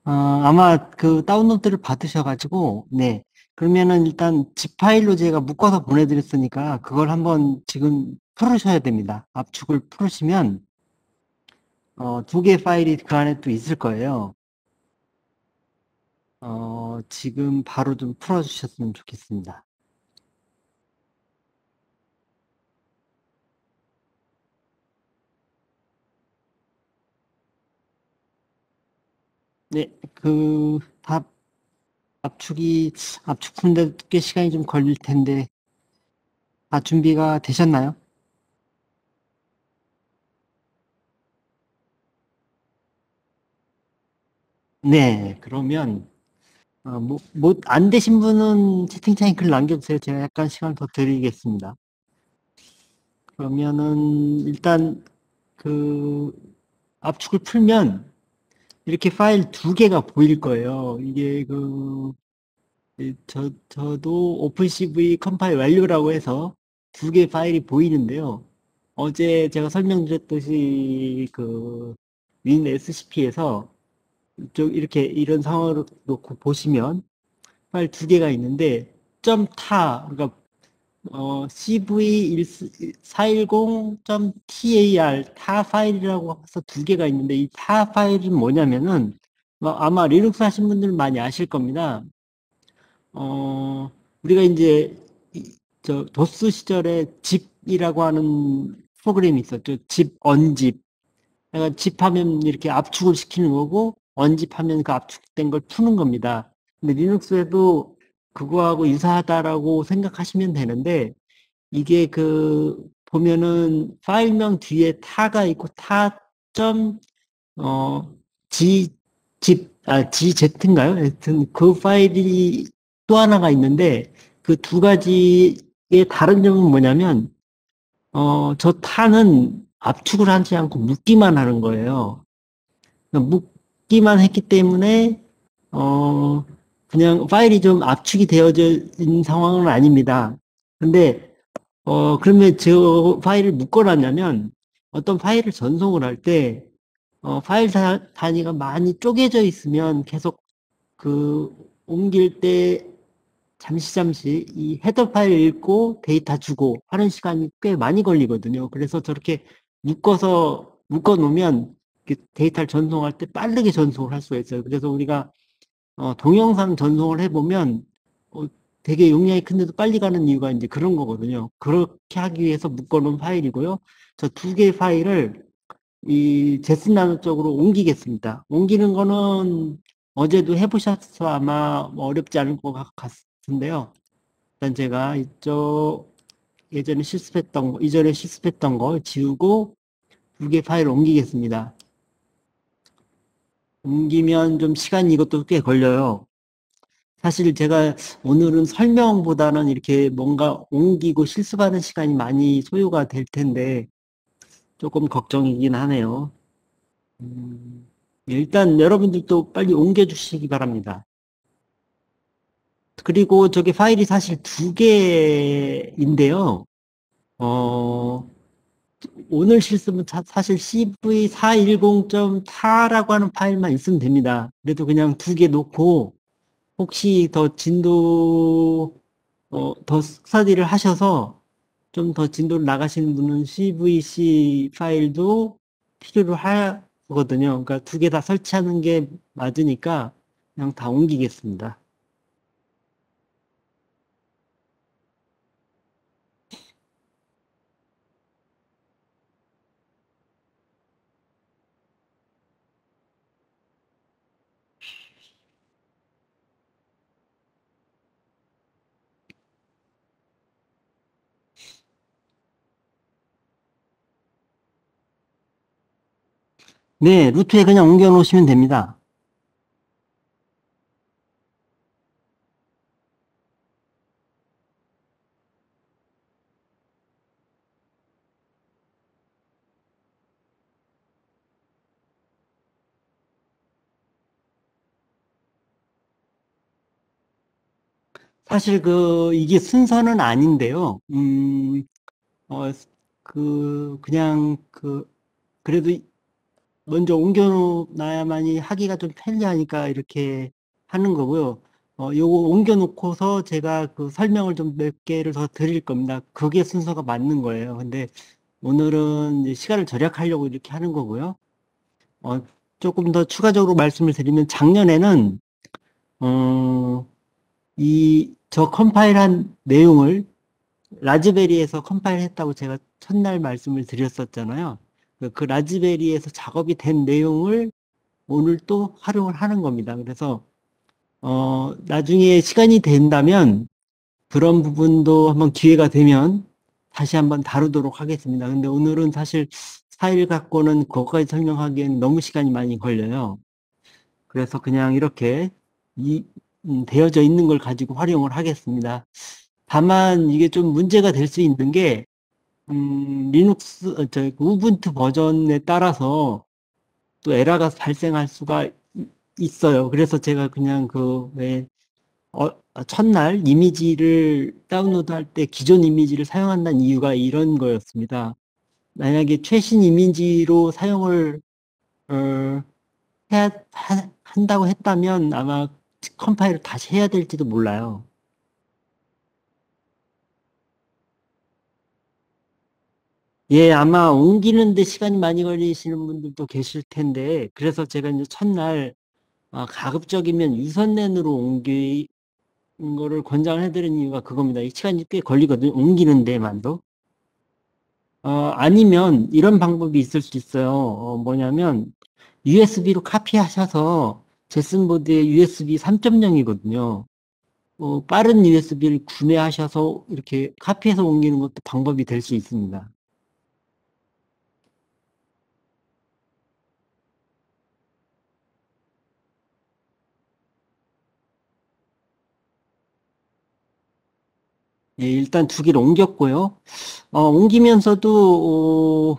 아마 그 다운로드를 받으셔가지고 네, 그러면은 일단 zip 파일로 제가 묶어서 보내드렸으니까 그걸 한번 지금 풀으셔야 됩니다. 압축을 풀으시면 두 개 파일이 그 안에 또 있을 거예요. 지금 바로 좀 풀어주셨으면 좋겠습니다. 네, 압축이, 압축 푸는데 꽤 시간이 좀 걸릴 텐데, 다 준비가 되셨나요? 네, 그러면, 안 되신 분은 채팅창에 글 남겨주세요. 제가 약간 시간 더 드리겠습니다. 그러면은, 일단, 그, 압축을 풀면, 이렇게 파일 두 개가 보일 거예요. 이게 저도 오픈CV 컴파일 완료라고 해서 두 개 파일이 보이는데요. 어제 제가 설명드렸듯이 윈 SCP에서 이렇게 이런 상황을 놓고 보시면 파일 두 개가 있는데 그러니까 cv410.tar 타 파일이라고 해서 두 개가 있는데 이 타 파일은 뭐냐면은 아마 리눅스 하신 분들 많이 아실 겁니다. 우리가 이제 저 도스 시절에 집이라고 하는 프로그램이 있었죠. 집, 언집. 그러니까 집하면 이렇게 압축을 시키는 거고 언집하면 그 압축된 걸 푸는 겁니다. 근데 리눅스에도 그거하고 유사하다라고 생각하시면 되는데 이게 보면은 파일명 뒤에 타가 있고 어, G, GZ인가요? 하여튼 그 파일이 또 하나가 있는데 그 두 가지의 다른 점은 뭐냐면, 저 타는 압축을 하지 않고 묶기만 하는 거예요. 묶기만 했기 때문에, 어, 그냥 파일이 좀 압축이 되어져 있는 상황은 아닙니다. 근데, 그러면 저 파일을 묶어놨냐면 어떤 파일을 전송을 할 때, 파일 단위가 많이 쪼개져 있으면 계속 그 옮길 때 잠시 이 헤더 파일 읽고 데이터 주고 하는 시간이 꽤 많이 걸리거든요. 그래서 저렇게 묶어 놓으면 데이터를 전송할 때 빠르게 전송을 할 수가 있어요. 그래서 우리가 동영상 전송을 해보면 어, 되게 용량이 큰데도 빨리 가는 이유가 이제 그런 거거든요. 그렇게 하기 위해서 묶어 놓은 파일이고요. 저 두 개의 파일을 이 제스나노 쪽으로 옮기겠습니다. 옮기는 거는 어제도 해보셔서 아마 뭐 어렵지 않을 것 같은데요. 일단 제가 이전에 실습했던 거 지우고 두 개 파일 옮기겠습니다. 옮기면 좀 시간이 이것도 꽤 걸려요. 사실 제가 오늘은 설명보다는 이렇게 뭔가 옮기고 실습하는 시간이 많이 소요가 될 텐데 조금 걱정이긴 하네요. 음, 일단 여러분들도 빨리 옮겨주시기 바랍니다. 그리고 저게 파일이 사실 두 개인데요. 어, 오늘 실습은 사실 cv410.ta라고 하는 파일만 있으면 됩니다. 그래도 그냥 두 개 놓고 혹시 더 스터디를 하셔서 좀 더 진도를 나가시는 분은 cvc 파일도 필요로 하거든요. 그러니까 두 개 다 설치하는 게 맞으니까 그냥 다 옮기겠습니다. 네, 루트에 그냥 옮겨 놓으시면 됩니다. 사실 이게 순서는 아닌데요. 어, 그래도 먼저 옮겨놔야만이 하기가 좀 편리하니까 이렇게 하는 거고요. 요거 옮겨놓고서 제가 그 설명을 좀 몇 개를 더 드릴 겁니다. 그게 순서가 맞는 거예요. 근데 오늘은 이제 시간을 절약하려고 이렇게 하는 거고요. 어, 조금 더 추가적으로 말씀을 드리면 작년에는 어, 저 컴파일한 내용을 라즈베리에서 컴파일했다고 제가 첫날 말씀을 드렸었잖아요. 그 라즈베리에서 작업이 된 내용을 오늘 또 활용을 하는 겁니다. 그래서 나중에 시간이 된다면 그런 부분도 한번 기회가 되면 다시 한번 다루도록 하겠습니다. 근데 오늘은 사실 파일 갖고는 그것까지 설명하기엔 너무 시간이 많이 걸려요. 그래서 그냥 이렇게 되어져 있는 걸 가지고 활용을 하겠습니다. 다만 이게 좀 문제가 될 수 있는 게 리눅스, 우분투 버전에 따라서 또 에러가 발생할 수가 있어요. 그래서 제가 그냥 왜 첫날 이미지를 다운로드할 때 기존 이미지를 사용한다는 이유가 이런 거였습니다. 만약에 최신 이미지로 사용을 어, 한다고 했다면 아마 컴파일을 다시 해야 될지도 몰라요. 예, 아마 옮기는데 시간이 많이 걸리시는 분들도 계실 텐데, 그래서 제가 이제 첫날 가급적이면 유선랜으로 옮기는 거를 권장을 해드리는 이유가 그겁니다. 이 시간이 꽤 걸리거든요. 옮기는 데만도. 아니면 이런 방법이 있을 수 있어요. 뭐냐면 USB로 카피하셔서 제슨보드의 USB 3.0이거든요. 빠른 USB를 구매하셔서 이렇게 카피해서 옮기는 것도 방법이 될 수 있습니다. 예, 일단 두 개를 옮겼고요. 옮기면서도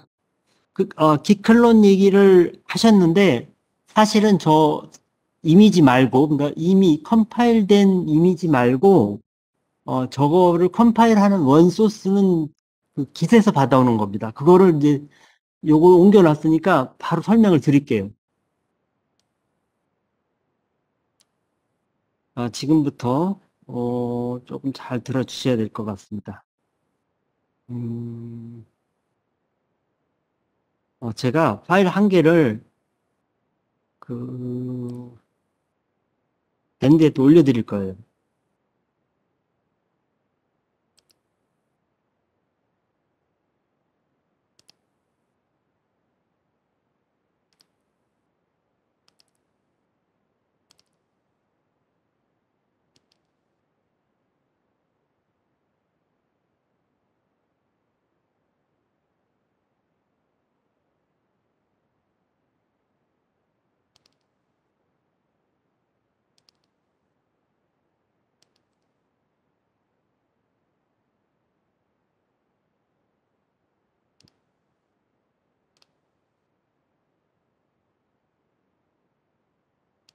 기클론 얘기를 하셨는데 사실은 저 이미지 말고 그러니까 이미 컴파일된 이미지 말고 저거를 컴파일하는 원소스는 그 깃에서 받아오는 겁니다. 그거를 이제 요거 옮겨놨으니까 바로 설명을 드릴게요. 지금부터 조금 잘 들어주셔야 될 것 같습니다. 음, 제가 파일 한 개를 그 밴드에 또 올려드릴 거예요.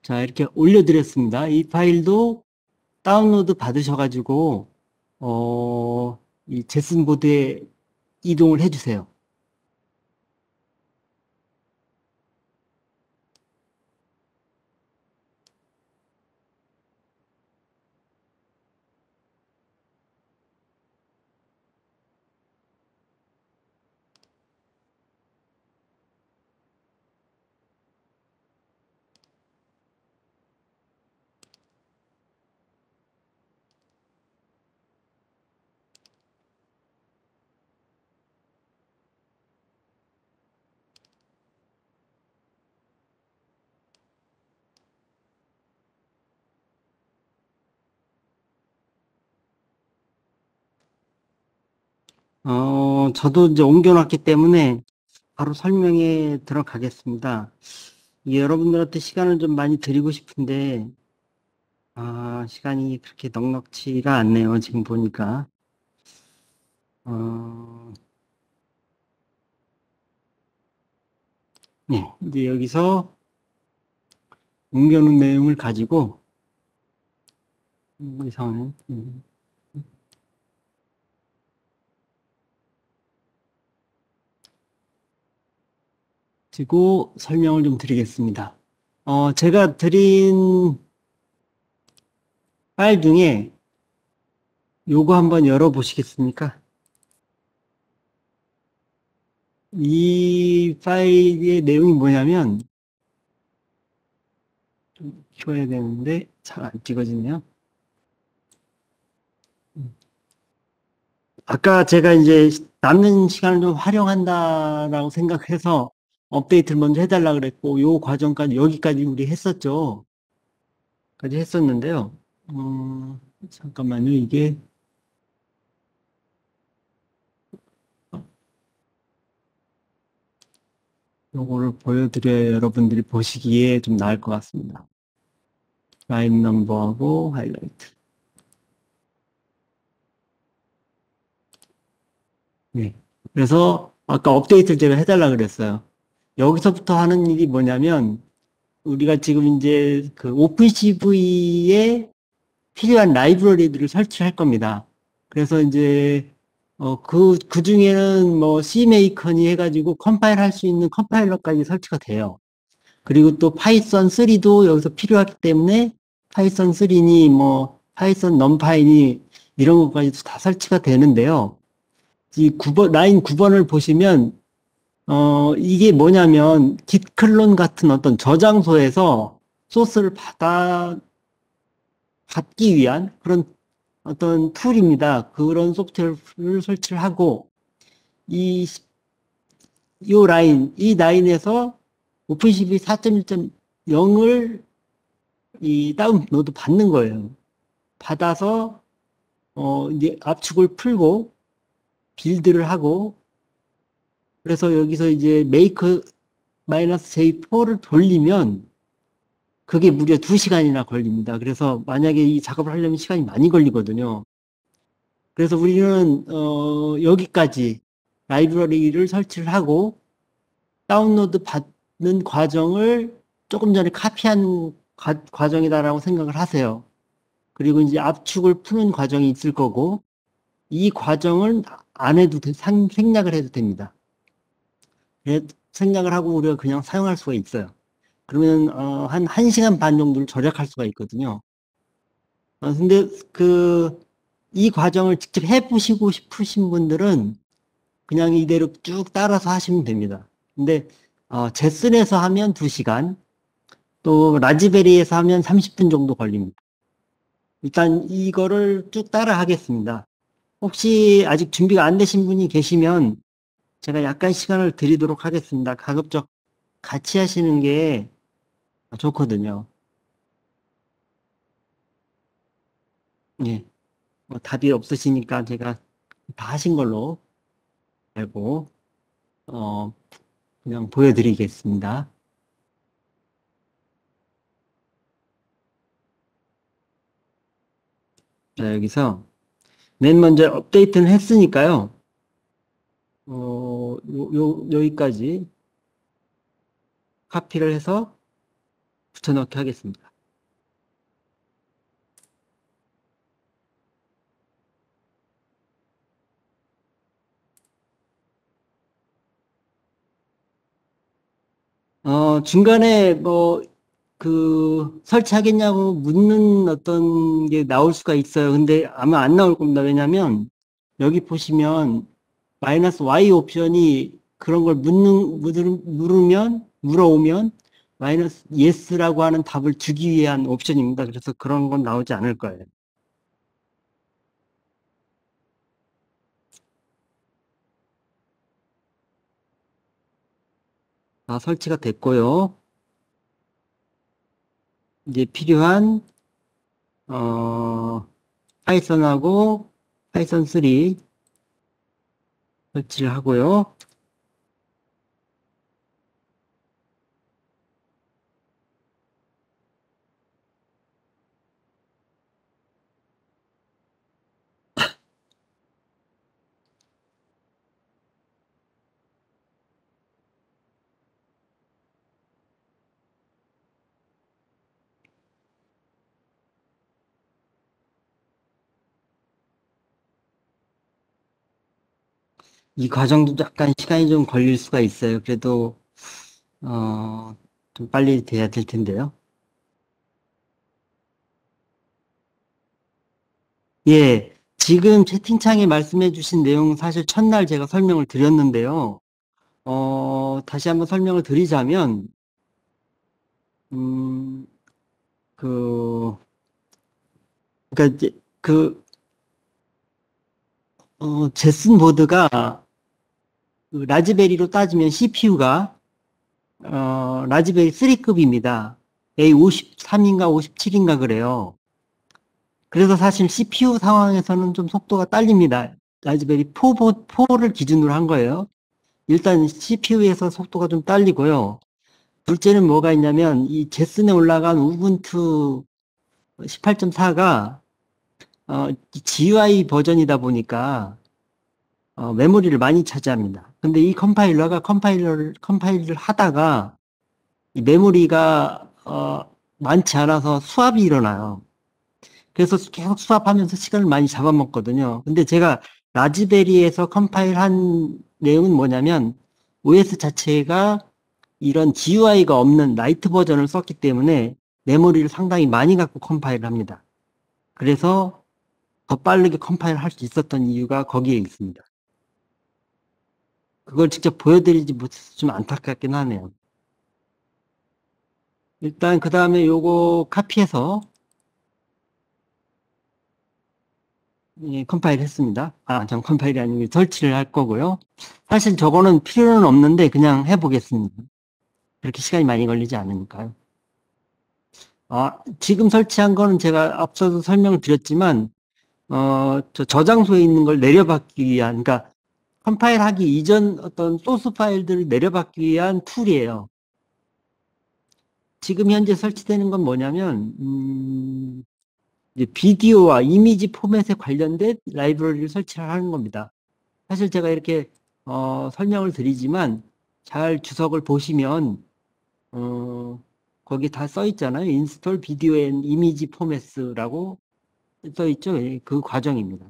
자, 이렇게 올려드렸습니다. 이 파일도 다운로드 받으셔가지고, 이 제슨보드에 이동을 해주세요. 저도 이제 옮겨놨기 때문에 바로 설명에 들어가겠습니다. 여러분들한테 시간을 좀 많이 드리고 싶은데, 시간이 그렇게 넉넉치가 않네요. 지금 보니까. 어, 네. 이제 여기서 옮겨놓은 내용을 가지고, 이상하네. 그리고 설명을 좀 드리겠습니다. 제가 드린 파일 중에 요거 한번 열어보시겠습니까? 이 파일의 내용이 뭐냐면, 좀 키워야 되는데, 잘 안 찍어지네요. 아까 제가 이제 남는 시간을 좀 활용한다라고 생각해서 업데이트를 먼저 해달라 그랬고, 요 과정까지, 여기까지 우리 했었죠. 까지 했었는데요. 잠깐만요. 이게, 요거를 보여드려야 여러분들이 보시기에 좀 나을 것 같습니다. 라인 넘버하고 하이라이트. 네. 그래서 아까 업데이트를 제가 해달라 그랬어요. 여기서부터 하는 일이 뭐냐면, 우리가 지금 이제 그 오픈CV에 필요한 라이브러리들을 설치할 겁니다. 그래서 이제 그 중에는 뭐 CMaker니 해가지고 컴파일 할 수 있는 컴파일러까지 설치가 돼요. 그리고 또 파이썬 3도 여기서 필요하기 때문에 파이썬 3니 뭐 파이썬 넘파이니 이런 것까지도 다 설치가 되는데요. 이 9번 라인 9번을 보시면 이게 뭐냐면 git 클론 같은 어떤 저장소에서 소스를 받기 위한 그런 어떤 툴입니다. 그런 소프트웨어를 설치를 하고, 이, 이 라인에서 오픈CV 4.1.0을 이 다운로드 받는 거예요. 받아서, 이제 압축을 풀고, 빌드를 하고, 그래서 여기서 이제 make -j4를 돌리면, 그게 무려 2시간이나 걸립니다. 그래서 만약에 이 작업을 하려면 시간이 많이 걸리거든요. 그래서 우리는 여기까지 라이브러리를 설치를 하고 다운로드 받는 과정을 조금 전에 카피한 과정이다라고 생각을 하세요. 그리고 이제 압축을 푸는 과정이 있을 거고 이 과정을 안 해도 생략을 해도 됩니다. 생략을 하고 우리가 그냥 사용할 수가 있어요. 그러면 한 1시간 반 정도를 절약할 수가 있거든요. 근데 이 과정을 직접 해보시고 싶으신 분들은 그냥 이대로 쭉 따라서 하시면 됩니다. 근데 제슨에서 하면 2시간, 또 라즈베리에서 하면 30분 정도 걸립니다. 일단 이거를 쭉 따라 하겠습니다. 혹시 아직 준비가 안 되신 분이 계시면 제가 약간 시간을 드리도록 하겠습니다. 가급적 같이 하시는 게 좋거든요. 예. 뭐 답이 없으시니까 제가 다 하신 걸로 알고, 어, 그냥 보여드리겠습니다. 자, 여기서 맨 먼저 업데이트는 했으니까요. 여기까지 카피를 해서 붙여넣기 하겠습니다. 중간에 설치하겠냐고 묻는 어떤 게 나올 수가 있어요. 근데 아마 안 나올 겁니다. 왜냐면 여기 보시면 마이너스 Y 옵션이 그런 걸 물어오면 마이너스 yes라고 하는 답을 주기 위한 옵션입니다. 그래서 그런 건 나오지 않을 거예요. 다 설치가 됐고요. 이제 필요한 파이썬하고 파이썬 3 설치를 하고요. 이 과정도 약간 시간이 좀 걸릴 수가 있어요. 그래도 좀 빨리 돼야 될 텐데요. 예, 지금 채팅창에 말씀해 주신 내용 사실 첫날 제가 설명을 드렸는데요. 다시 한번 설명을 드리자면 음, 그 그러니까 이제 제슨 보드가 그 라즈베리로 따지면 CPU가 라즈베리 3급입니다. A53인가 57인가 그래요. 그래서 사실 CPU 상황에서는 좀 속도가 딸립니다. 라즈베리 4를 기준으로 한 거예요. 일단 CPU에서 속도가 좀 딸리고요. 둘째는 뭐가 있냐면 이 제슨에 올라간 우분투 18.4가 GUI 버전이다 보니까 메모리를 많이 차지합니다. 근데 이 컴파일러가 컴파일을 하다가 이 메모리가 많지 않아서 수압이 일어나요. 그래서 계속 수압하면서 시간을 많이 잡아먹거든요. 근데 제가 라즈베리에서 컴파일한 내용은 뭐냐면 OS 자체가 이런 GUI가 없는 라이트 버전을 썼기 때문에 메모리를 상당히 많이 갖고 컴파일을 합니다. 그래서 더 빠르게 컴파일 할 수 있었던 이유가 거기에 있습니다. 그걸 직접 보여드리지 못해서 좀 안타깝긴 하네요. 일단 그 다음에 요거 카피해서 컴파일 했습니다. 전 컴파일이 아니고 설치를 할 거고요. 사실 저거는 필요는 없는데 그냥 해보겠습니다. 그렇게 시간이 많이 걸리지 않으니까요. 지금 설치한 거는 제가 앞서도 설명을 드렸지만 저장소에 있는 걸 내려받기 위한, 그러니까 컴파일 하기 이전 어떤 소스 파일들을 내려받기 위한 툴이에요. 지금 현재 설치되는 건 뭐냐면, 이제 비디오와 이미지 포맷에 관련된 라이브러리를 설치를 하는 겁니다. 사실 제가 이렇게 설명을 드리지만 잘 주석을 보시면 거기 다 써 있잖아요. 인스톨 비디오 앤 이미지 포맷이라고 써 있죠. 그 과정입니다.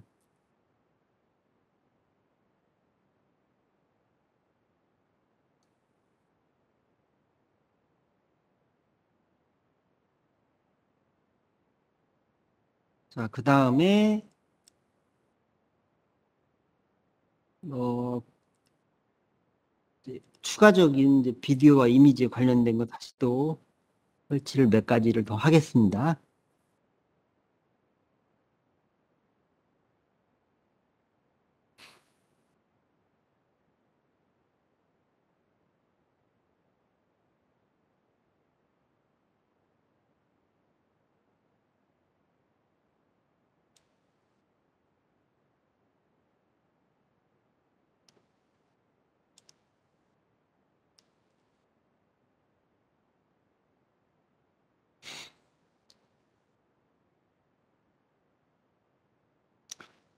자, 그 다음에 추가적인 이제 비디오와 이미지에 관련된 거 다시 또 설치를 몇 가지를 더 하겠습니다.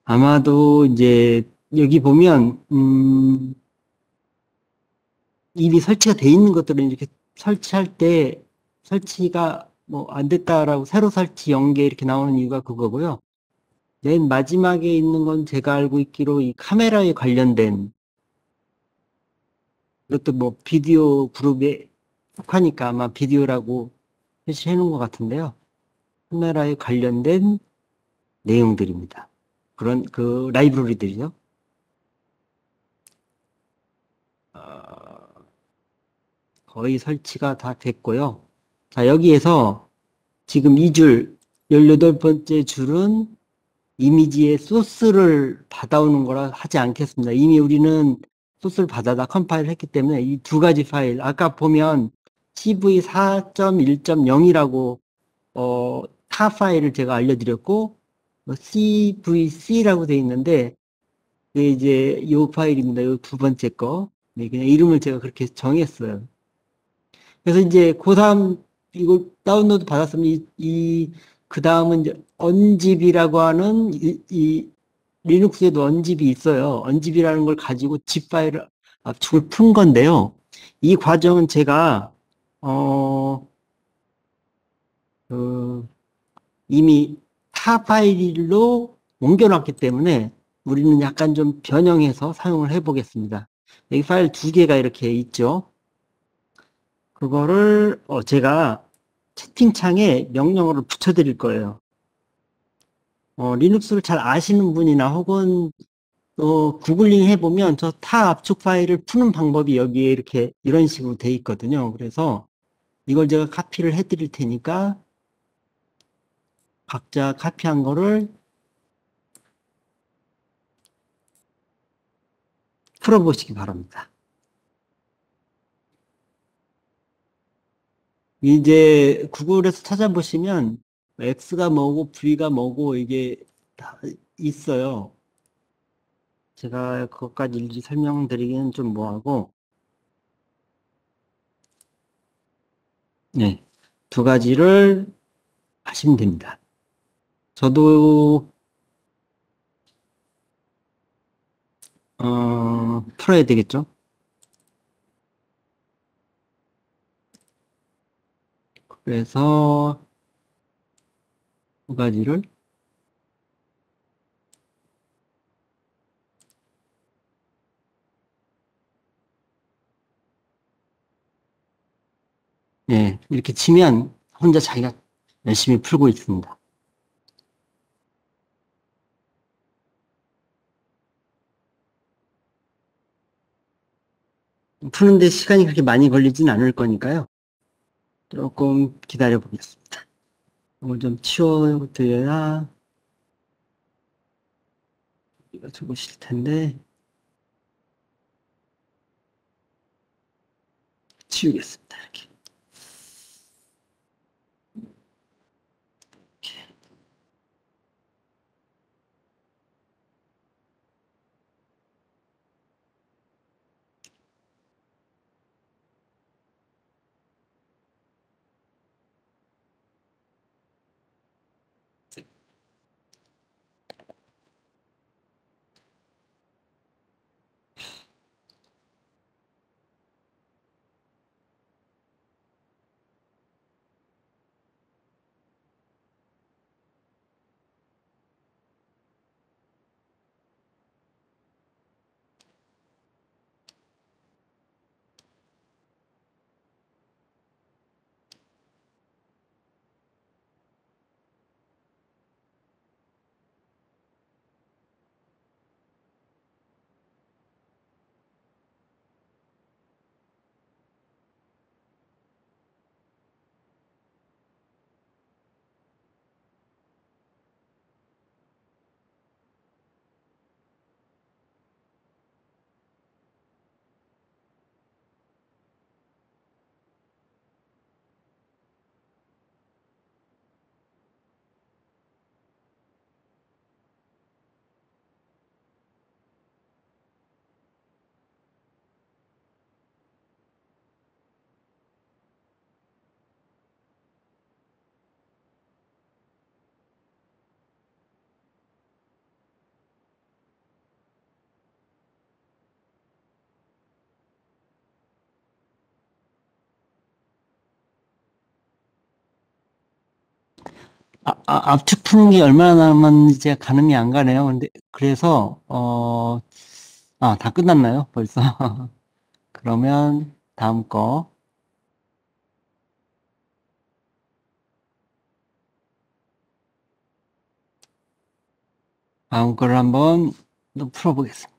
아마도 이제 여기 보면 이미 설치가 돼 있는 것들은 이렇게 설치할 때 설치가 뭐 안 됐다라고 새로 설치 연계 이렇게 나오는 이유가 그거고요. 맨 마지막에 있는 건 제가 알고 있기로 이 카메라에 관련된, 이것도 뭐 비디오 그룹에 속하니까 아마 비디오라고 표시해 놓은 것 같은데요. 카메라에 관련된 내용들입니다. 그런 그 라이브러리들이요. 거의 설치가 다 됐고요. 자, 여기에서 지금 이 줄, 18번째 줄은 이미지의 소스를 받아오는 거라 하지 않겠습니다. 이미 우리는 소스를 받아다 컴파일 했기 때문에 이 두 가지 파일, 아까 보면 CV4.1.0이라고 타 파일을 제가 알려드렸고, CVC라고 되어 있는데, 그게 이제 이 파일입니다. 이 두 번째 거. 네, 그냥 이름을 제가 그렇게 정했어요. 그래서 이제 그 다음 이거 다운로드 받았으면 그 다음은 이제 언집이라고 하는 이 리눅스에도 언집이 있어요. 언집이라는 걸 가지고 zip 파일을 압축을 푼 건데요. 이 과정은 제가 그 이미 타 파일로 옮겨놨기 때문에 우리는 약간 좀 변형해서 사용을 해보겠습니다. 여기 파일 두 개가 이렇게 있죠. 그거를 제가 채팅창에 명령어를 붙여드릴 거예요. 리눅스를 잘 아시는 분이나 혹은 구글링 해보면 저 타 압축 파일을 푸는 방법이 여기에 이렇게 이런 식으로 돼 있거든요. 그래서 이걸 제가 카피를 해드릴 테니까 각자 카피한 거를 풀어보시기 바랍니다. 이제 구글에서 찾아보시면 X가 뭐고 V가 뭐고 이게 다 있어요. 제가 그것까지 일일이 설명드리기는 좀 뭐하고, 네, 두 가지를 하시면 됩니다. 저도 풀어야 되겠죠? 그래서 두 가지를 네, 이렇게 치면 혼자 자기가 열심히 풀고 있습니다. 푸는데 시간이 그렇게 많이 걸리진 않을 거니까요. 조금 기다려 보겠습니다. 이걸 좀 치워드려야 이거 좋으실 텐데, 치우겠습니다. 이렇게. 압축 푸는 게 얼마나 남았는지 가늠이 안 가네요. 근데, 그래서, 다 끝났나요? 벌써? 그러면, 다음 거. 다음 거를 한번 또 풀어보겠습니다.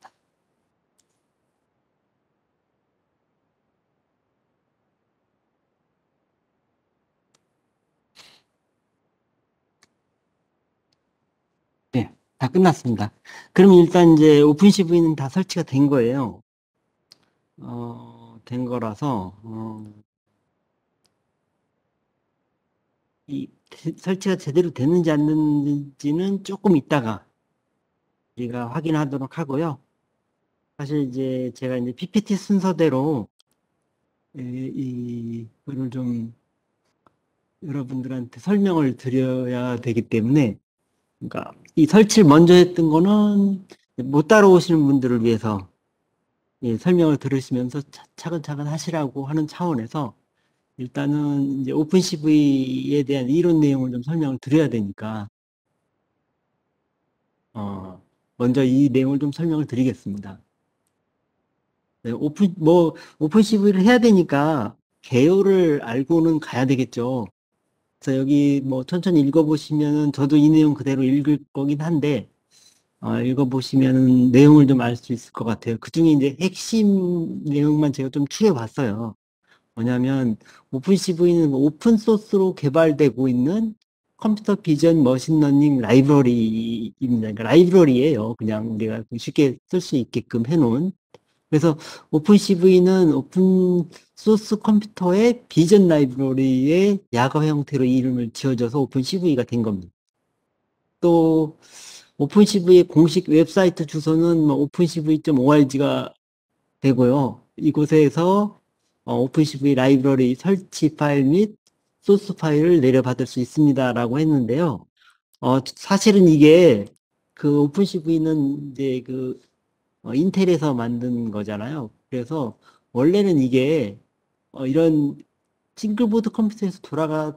네, 다 끝났습니다. 그러면 일단 이제 오픈CV는 다 설치가 된 거예요. 된 거라서, 설치가 제대로 됐는지 안 됐는지는 조금 이따가 우리가 확인하도록 하고요. 사실 이제 제가 이제 PPT 순서대로 이거를 좀 여러분들한테 설명을 드려야 되기 때문에, 그러니까 이 설치를 먼저 했던 거는 못 따라오시는 분들을 위해서 설명을 들으시면서 차근차근 하시라고 하는 차원에서 일단은 이제 오픈CV에 대한 이론 내용을 좀 설명을 드려야 되니까 먼저 이 내용을 좀 설명을 드리겠습니다. 네, 오픈CV를 해야 되니까 개요를 알고는 가야 되겠죠. 그래서 여기 뭐 천천히 읽어보시면은 저도 이 내용 그대로 읽을 거긴 한데, 읽어보시면 내용을 좀 알 수 있을 것 같아요. 그 중에 이제 핵심 내용만 제가 좀 추려봤어요. 뭐냐면, 오픈CV는 오픈소스로 개발되고 있는 컴퓨터 비전 머신러닝 라이브러리입니다. 그러니까 라이브러리예요. 그냥 우리가 쉽게 쓸 수 있게끔 해놓은. 그래서 오픈CV는 오픈 소스 컴퓨터의 비전 라이브러리의 야거 형태로 이름을 지어줘서 오픈CV가 된 겁니다. 또 오픈CV의 공식 웹사이트 주소는 뭐 opencv.org가 되고요. 이곳에서 오픈CV 라이브러리 설치 파일 및 소스 파일을 내려받을 수 있습니다라고 했는데요. 사실은 이게 그 오픈CV는 이제 그 인텔에서 만든 거잖아요. 그래서 원래는 이게 이런 싱글보드 컴퓨터에서 돌아간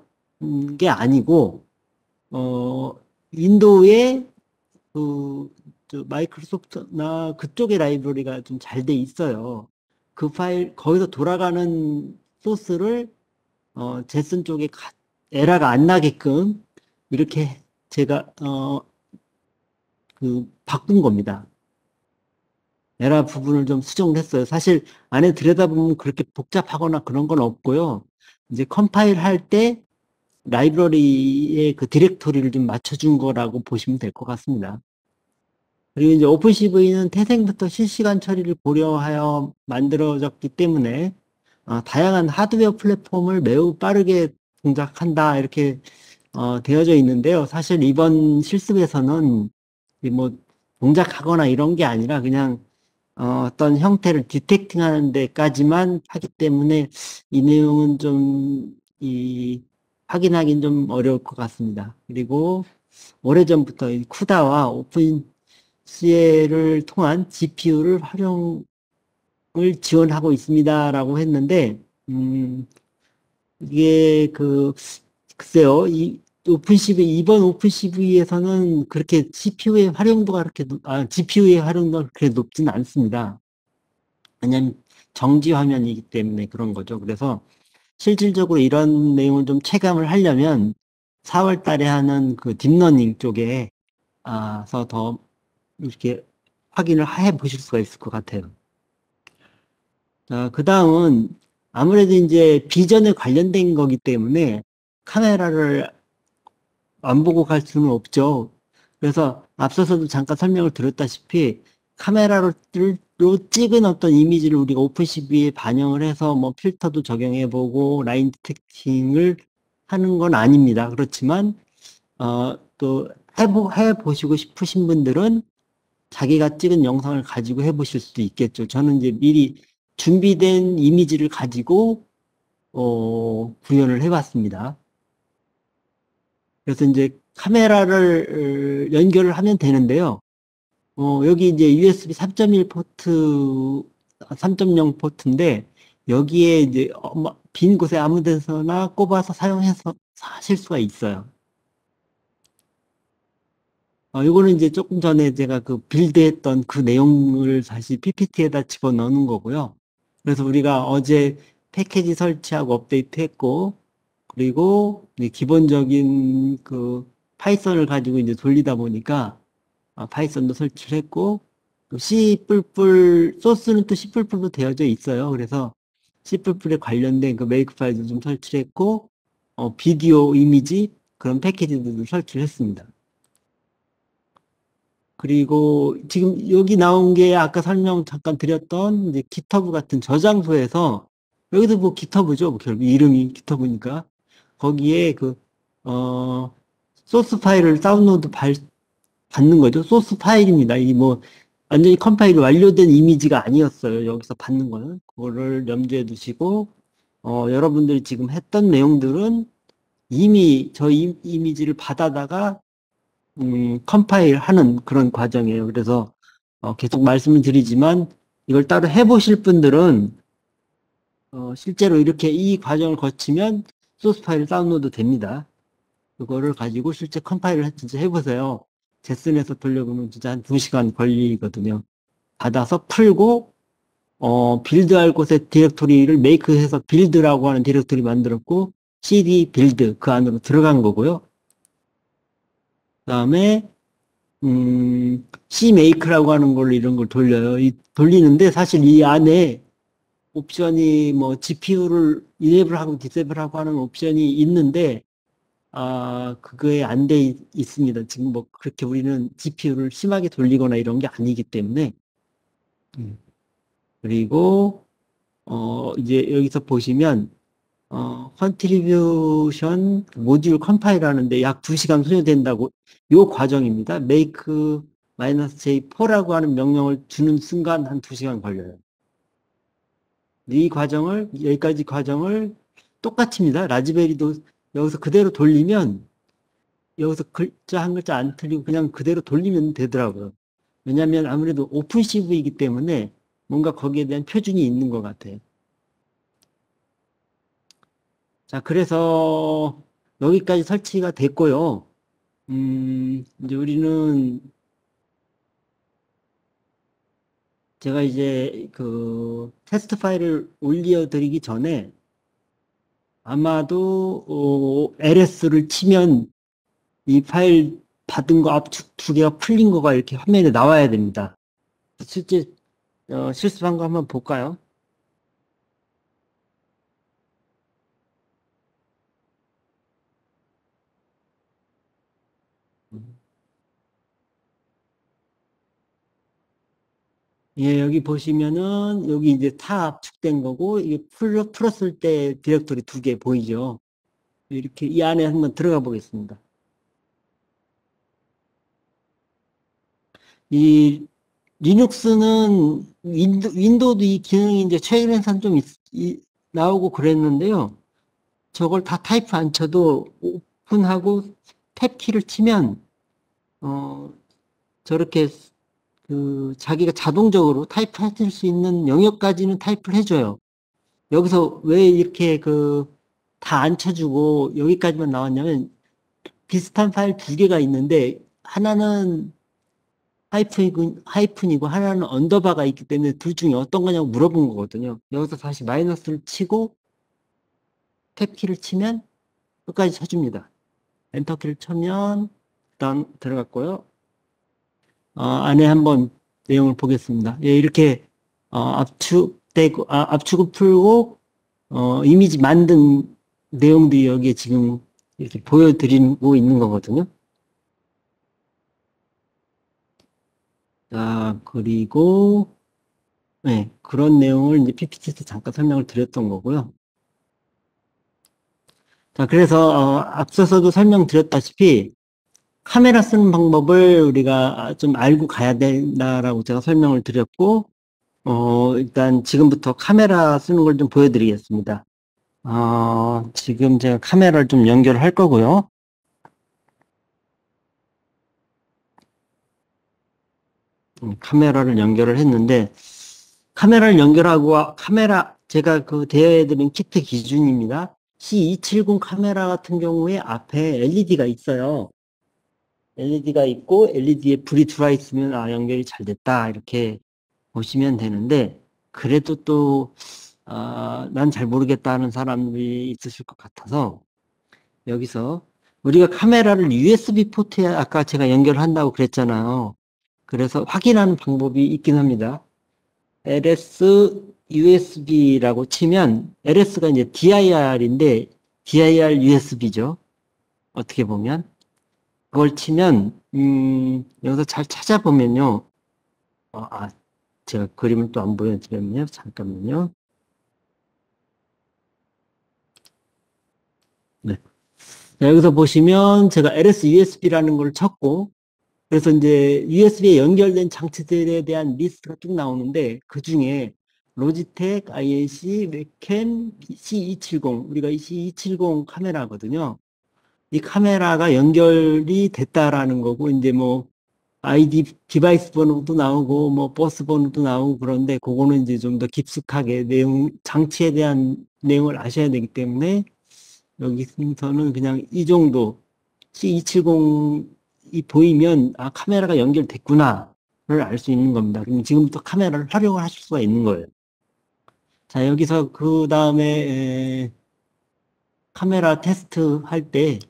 게 아니고 윈도우에 마이크로소프트나 그쪽의 라이브러리가 좀 잘 돼 있어요. 그 파일 거기서 돌아가는 소스를 제슨 쪽에 에러가 안 나게끔 이렇게 제가 바꾼 겁니다. 에러 부분을 좀 수정을 했어요. 사실 안에 들여다보면 그렇게 복잡하거나 그런 건 없고요. 이제 컴파일 할 때 라이브러리의 그 디렉토리를 좀 맞춰준 거라고 보시면 될 것 같습니다. 그리고 이제 오픈CV는 태생부터 실시간 처리를 고려하여 만들어졌기 때문에 다양한 하드웨어 플랫폼을 매우 빠르게 동작한다 이렇게 되어져 있는데요. 사실 이번 실습에서는 뭐 동작하거나 이런 게 아니라 그냥 어떤 형태를 디텍팅하는 데까지만 하기 때문에 이 내용은 좀 확인하기는 좀 어려울 것 같습니다. 그리고 오래전부터 이 쿠다와 오픈CL을 통한 GPU를 활용을 지원하고 있습니다라고 했는데 이게 글쎄요, 이번 오픈CV에서는 그렇게 GPU의 활용도가 GPU의 활용도가 그렇게 높지는 않습니다. 왜냐면 정지 화면이기 때문에 그런 거죠. 그래서 실질적으로 이런 내용을 좀 체감을 하려면 4월 달에 하는 그 딥러닝 쪽에서 더 이렇게 확인을 해 보실 수가 있을 것 같아요. 그 다음은 아무래도 이제 비전에 관련된 거기 때문에 카메라를 안 보고 갈 수는 없죠. 그래서 앞서서도 잠깐 설명을 드렸다시피 카메라로 찍은 어떤 이미지를 우리가 오픈CV에 반영을 해서 뭐 필터도 적용해보고 라인 디텍팅을 하는 건 아닙니다. 그렇지만 또 해보시고 싶으신 분들은 자기가 찍은 영상을 가지고 해보실 수도 있겠죠. 저는 이제 미리 준비된 이미지를 가지고 구현을 해봤습니다. 그래서 이제 카메라를 연결을 하면 되는데요. 여기 이제 USB 3.1 포트, 3.0 포트인데, 여기에 이제 빈 곳에 아무 데서나 꼽아서 사용해서 하실 수가 있어요. 이거는 이제 조금 전에 제가 그 빌드했던 그 내용을 다시 PPT에다 집어넣는 거고요. 그래서 우리가 어제 패키지 설치하고 업데이트 했고, 그리고 기본적인 그 파이썬을 가지고 이제 돌리다 보니까 파이썬도 설치를 했고 또 C++ 소스는 또 C++로 되어져 있어요. 그래서 C++에 관련된 그 메이크 파일도 좀 설치를 했고 비디오 이미지 그런 패키지들도 설치를 했습니다. 그리고 지금 여기 나온 게 아까 설명 잠깐 드렸던 이제 GitHub 같은 저장소에서 여기도 뭐 GitHub죠. 결국 이름이 GitHub니까 거기에 소스 파일을 다운로드 받는 거죠. 소스 파일입니다. 이 뭐, 완전히 컴파일이 완료된 이미지가 아니었어요. 여기서 받는 거는. 그거를 염두에 두시고, 여러분들이 지금 했던 내용들은 이미 저 이미지를 받아다가, 컴파일 하는 그런 과정이에요. 그래서, 계속 말씀을 드리지만, 이걸 따로 해보실 분들은, 실제로 이렇게 이 과정을 거치면 소스 파일 다운로드 됩니다. 그거를 가지고 실제 컴파일을 진짜 해보세요. 제슨에서 돌려보면 진짜 한 2시간 걸리거든요. 받아서 풀고, 빌드할 곳에 디렉토리를 메이크해서 빌드라고 하는 디렉토리 만들었고, cd 빌드 그 안으로 들어간 거고요. 그 다음에, cmake라고 하는 걸로 이런 걸 돌려요. 돌리는데 사실 이 안에 옵션이 뭐 GPU를 이네이블하고 디세이블하고 하는 옵션이 있는데 그거에 안 돼 있습니다. 지금 뭐 그렇게 우리는 GPU를 심하게 돌리거나 이런 게 아니기 때문에. 그리고, 이제 여기서 보시면, 컨트리뷰션 모듈 컴파일 하는데 약 2시간 소요된다고, 요 과정입니다. make -j4라고 하는 명령을 주는 순간 한 2시간 걸려요. 여기까지 과정을 똑같습니다. 라즈베리도 여기서 그대로 돌리면, 여기서 글자 한 글자 안 틀리고 그냥 그대로 돌리면 되더라고요. 왜냐하면 아무래도 오픈 CV이기 때문에 뭔가 거기에 대한 표준이 있는 것 같아요. 자, 그래서 여기까지 설치가 됐고요. 이제 우리는 제가 이제 그 테스트 파일을 올려드리기 전에 아마도 LS를 치면 이 파일 받은 거 압축 2개가 풀린 거가 이렇게 화면에 나와야 됩니다. 실제 실습한 거 한번 볼까요? 예, 여기 보시면은 여기 이제 다 압축된 거고 이게 풀었을 때 디렉토리 2개 보이죠? 이렇게 이 안에 한번 들어가 보겠습니다. 이 리눅스는 윈도우도 이 기능이 이제 최근에선 좀 나오고 그랬는데요. 저걸 다 타이프 안 쳐도 오픈하고 탭 키를 치면 저렇게 그 자기가 자동적으로 타이프할 수 있는 영역까지는 타이프를 해줘요. 여기서 왜 이렇게 그 다 안 쳐주고 여기까지만 나왔냐면 비슷한 파일 2개가 있는데 하나는 하이픈이고 하나는 언더바가 있기 때문에 둘 중에 어떤 거냐고 물어본 거거든요. 여기서 다시 마이너스를 치고 탭키를 치면 끝까지 쳐줍니다. 엔터키를 쳐면 일단 들어갔고요. 안에 한번 내용을 보겠습니다. 예, 이렇게 압축을 풀고 이미지 만든 내용들이 여기에 지금 이렇게 보여드리고 있는 거거든요. 자, 그리고 네, 그런 내용을 이제 PPT에서 잠깐 설명을 드렸던 거고요. 자, 그래서 앞서서도 설명드렸다시피 카메라 쓰는 방법을 우리가 좀 알고 가야 된다라고 제가 설명을 드렸고, 일단 지금부터 카메라 쓰는 걸 좀 보여드리겠습니다. 지금 제가 카메라를 좀 연결할 거고요. 카메라를 연결을 했는데, 카메라를 연결하고, 제가 그 대여해드린 키트 기준입니다. C270 카메라 같은 경우에 앞에 LED가 있어요. LED가 있고, LED에 불이 들어와 있으면, 연결이 잘 됐다. 이렇게 보시면 되는데, 그래도 또, 난 잘 모르겠다 하는 사람들이 있으실 것 같아서, 여기서 우리가 카메라를 USB 포트에 아까 제가 연결한다고 그랬잖아요. 그래서 확인하는 방법이 있긴 합니다. LS USB라고 치면 LS가 이제 DIR인데 DIR USB죠. 어떻게 보면 그걸 치면 여기서 잘 찾아보면요. 제가 그림을 또 안 보여드렸네요. 잠깐만요. 네. 여기서 보시면 제가 LS USB라는 걸 쳤고 그래서 이제 USB에 연결된 장치들에 대한 리스트가 쭉 나오는데 그 중에 로지텍, INC, 웹캠, C270 우리가 이 C270 카메라거든요. 이 카메라가 연결이 됐다라는 거고 이제 뭐 아이디 디바이스 번호도 나오고 뭐 버스 번호도 나오고 그런데 그거는 이제 좀 더 깊숙하게 장치에 대한 내용을 아셔야 되기 때문에 여기서는 그냥 이 정도 C270이 보이면 카메라가 연결됐구나를 알 수 있는 겁니다. 그럼 지금부터 카메라를 활용을 하실 수가 있는 거예요. 자, 여기서 그 다음에 카메라 테스트 할 때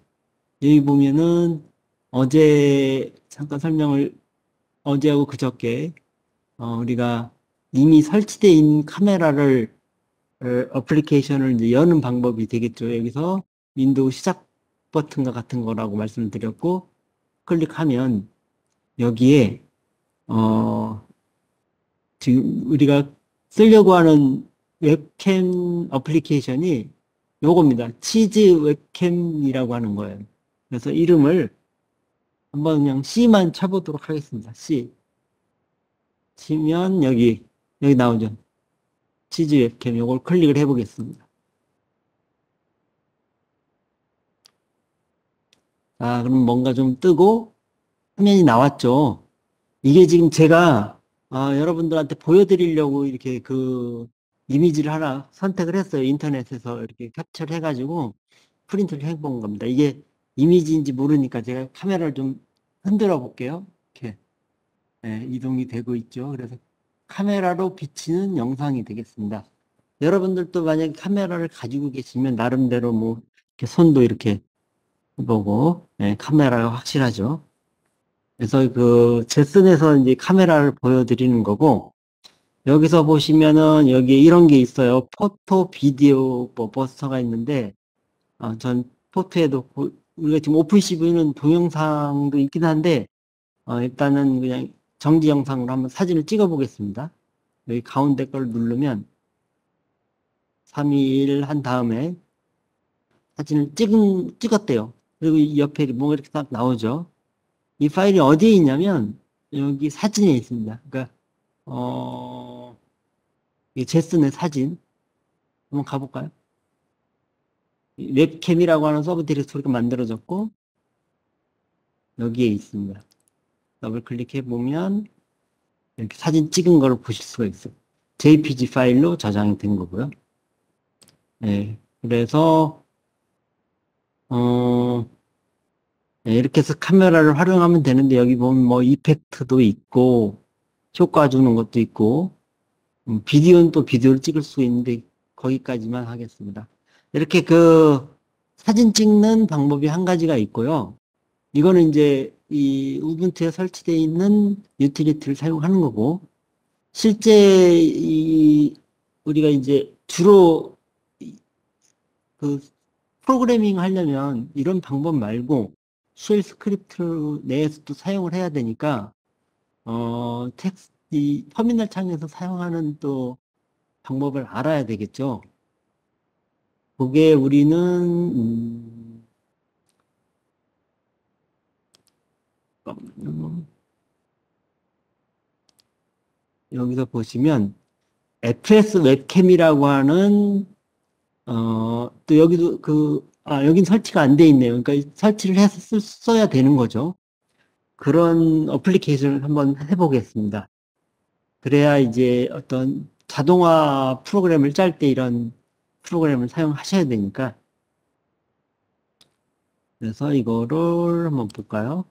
여기 보면은 어제 잠깐 어제하고 그저께 우리가 이미 설치되어 있는 어플리케이션을 이제 여는 방법이 되겠죠. 여기서 윈도우 시작 버튼과 같은 거라고 말씀드렸고, 클릭하면 여기에, 지금 우리가 쓰려고 하는 웹캠 어플리케이션이 요겁니다. 치즈 웹캠이라고 하는 거예요. 그래서 이름을 한번 그냥 C만 쳐보도록 하겠습니다. C. 치면 여기 나오죠. 치즈 웹캠 요걸 클릭을 해보겠습니다. 아, 그럼 뭔가 좀 뜨고 화면이 나왔죠. 이게 지금 제가 여러분들한테 보여드리려고 이렇게 그 이미지를 하나 선택을 했어요. 인터넷에서 이렇게 캡처를 해가지고 프린트를 해본 겁니다. 이게 이미지인지 모르니까 제가 카메라를 좀 흔들어 볼게요. 이렇게 네, 이동이 되고 있죠. 그래서 카메라로 비치는 영상이 되겠습니다. 여러분들도 만약에 카메라를 가지고 계시면 나름대로 뭐 이렇게 손도 이렇게 보고 네, 카메라가 확실하죠. 그래서 그 제슨에서 이제 카메라를 보여드리는 거고 여기서 보시면은 여기에 이런 게 있어요. 포토, 비디오, 뭐 버스터가 있는데 전 포토에도 우리가 지금 오픈CV는 동영상도 있긴 한데 일단은 그냥 정지 영상으로 한번 사진을 찍어 보겠습니다. 여기 가운데 걸 누르면 3, 2, 1 한 다음에 사진을 찍었대요. 그리고 이 옆에 뭔가 이렇게 딱 나오죠. 이 파일이 어디에 있냐면 여기 사진에 있습니다. 그러니까 이 제슨의 사진 한번 가볼까요? 웹캠이라고 하는 서브 디렉토리가 만들어졌고 여기에 있습니다. 더블 클릭해 보면 이렇게 사진 찍은 걸 보실 수가 있어요. JPG 파일로 저장이 된 거고요. 네, 그래서 네, 이렇게 해서 카메라를 활용하면 되는데 여기 보면 뭐 이펙트도 있고 효과 주는 것도 있고 비디오는 또 비디오를 찍을 수 있는데 거기까지만 하겠습니다. 이렇게 그 사진 찍는 방법이 한 가지가 있고요. 이거는 이제 이 우분투에 설치되어 있는 유틸리티를 사용하는 거고 실제 우리가 이제 주로 그 프로그래밍 하려면 이런 방법 말고 쉘 스크립트 내에서도 사용을 해야 되니까 이 터미널 창에서 사용하는 또 방법을 알아야 되겠죠. 그게 우리는 여기서 보시면 FS 웹캠이라고 하는 또 여기도 여긴 설치가 안 돼 있네요. 그러니까 설치를 해서 써야 되는 거죠. 그런 어플리케이션을 한번 해보겠습니다. 그래야 이제 어떤 자동화 프로그램을 짤 때 이런 프로그램을 사용하셔야 되니까. 그래서 이거를 한번 볼까요?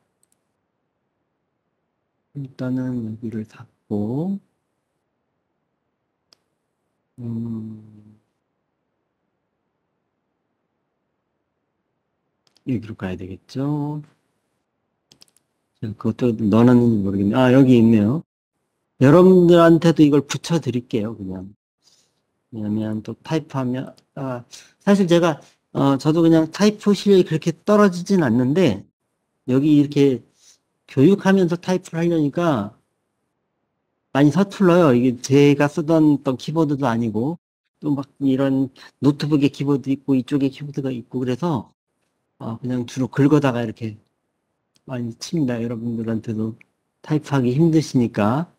일단은 여기를 닫고, 음, 여기로 가야 되겠죠? 그것도 넣어놨는지 모르겠네. 여기 있네요. 여러분들한테도 이걸 붙여드릴게요, 그냥. 왜냐면 또 타이프하면, 사실 제가, 저도 그냥 타이프 실력이 그렇게 떨어지진 않는데, 여기 이렇게 교육하면서 타이프를 하려니까 많이 서툴러요. 이게 제가 쓰던 어떤 키보드도 아니고, 또 막 이런 노트북에 키보드 있고, 이쪽에 키보드가 있고, 그래서, 그냥 주로 긁어다가 이렇게 많이 칩니다. 여러분들한테도 타이프하기 힘드시니까.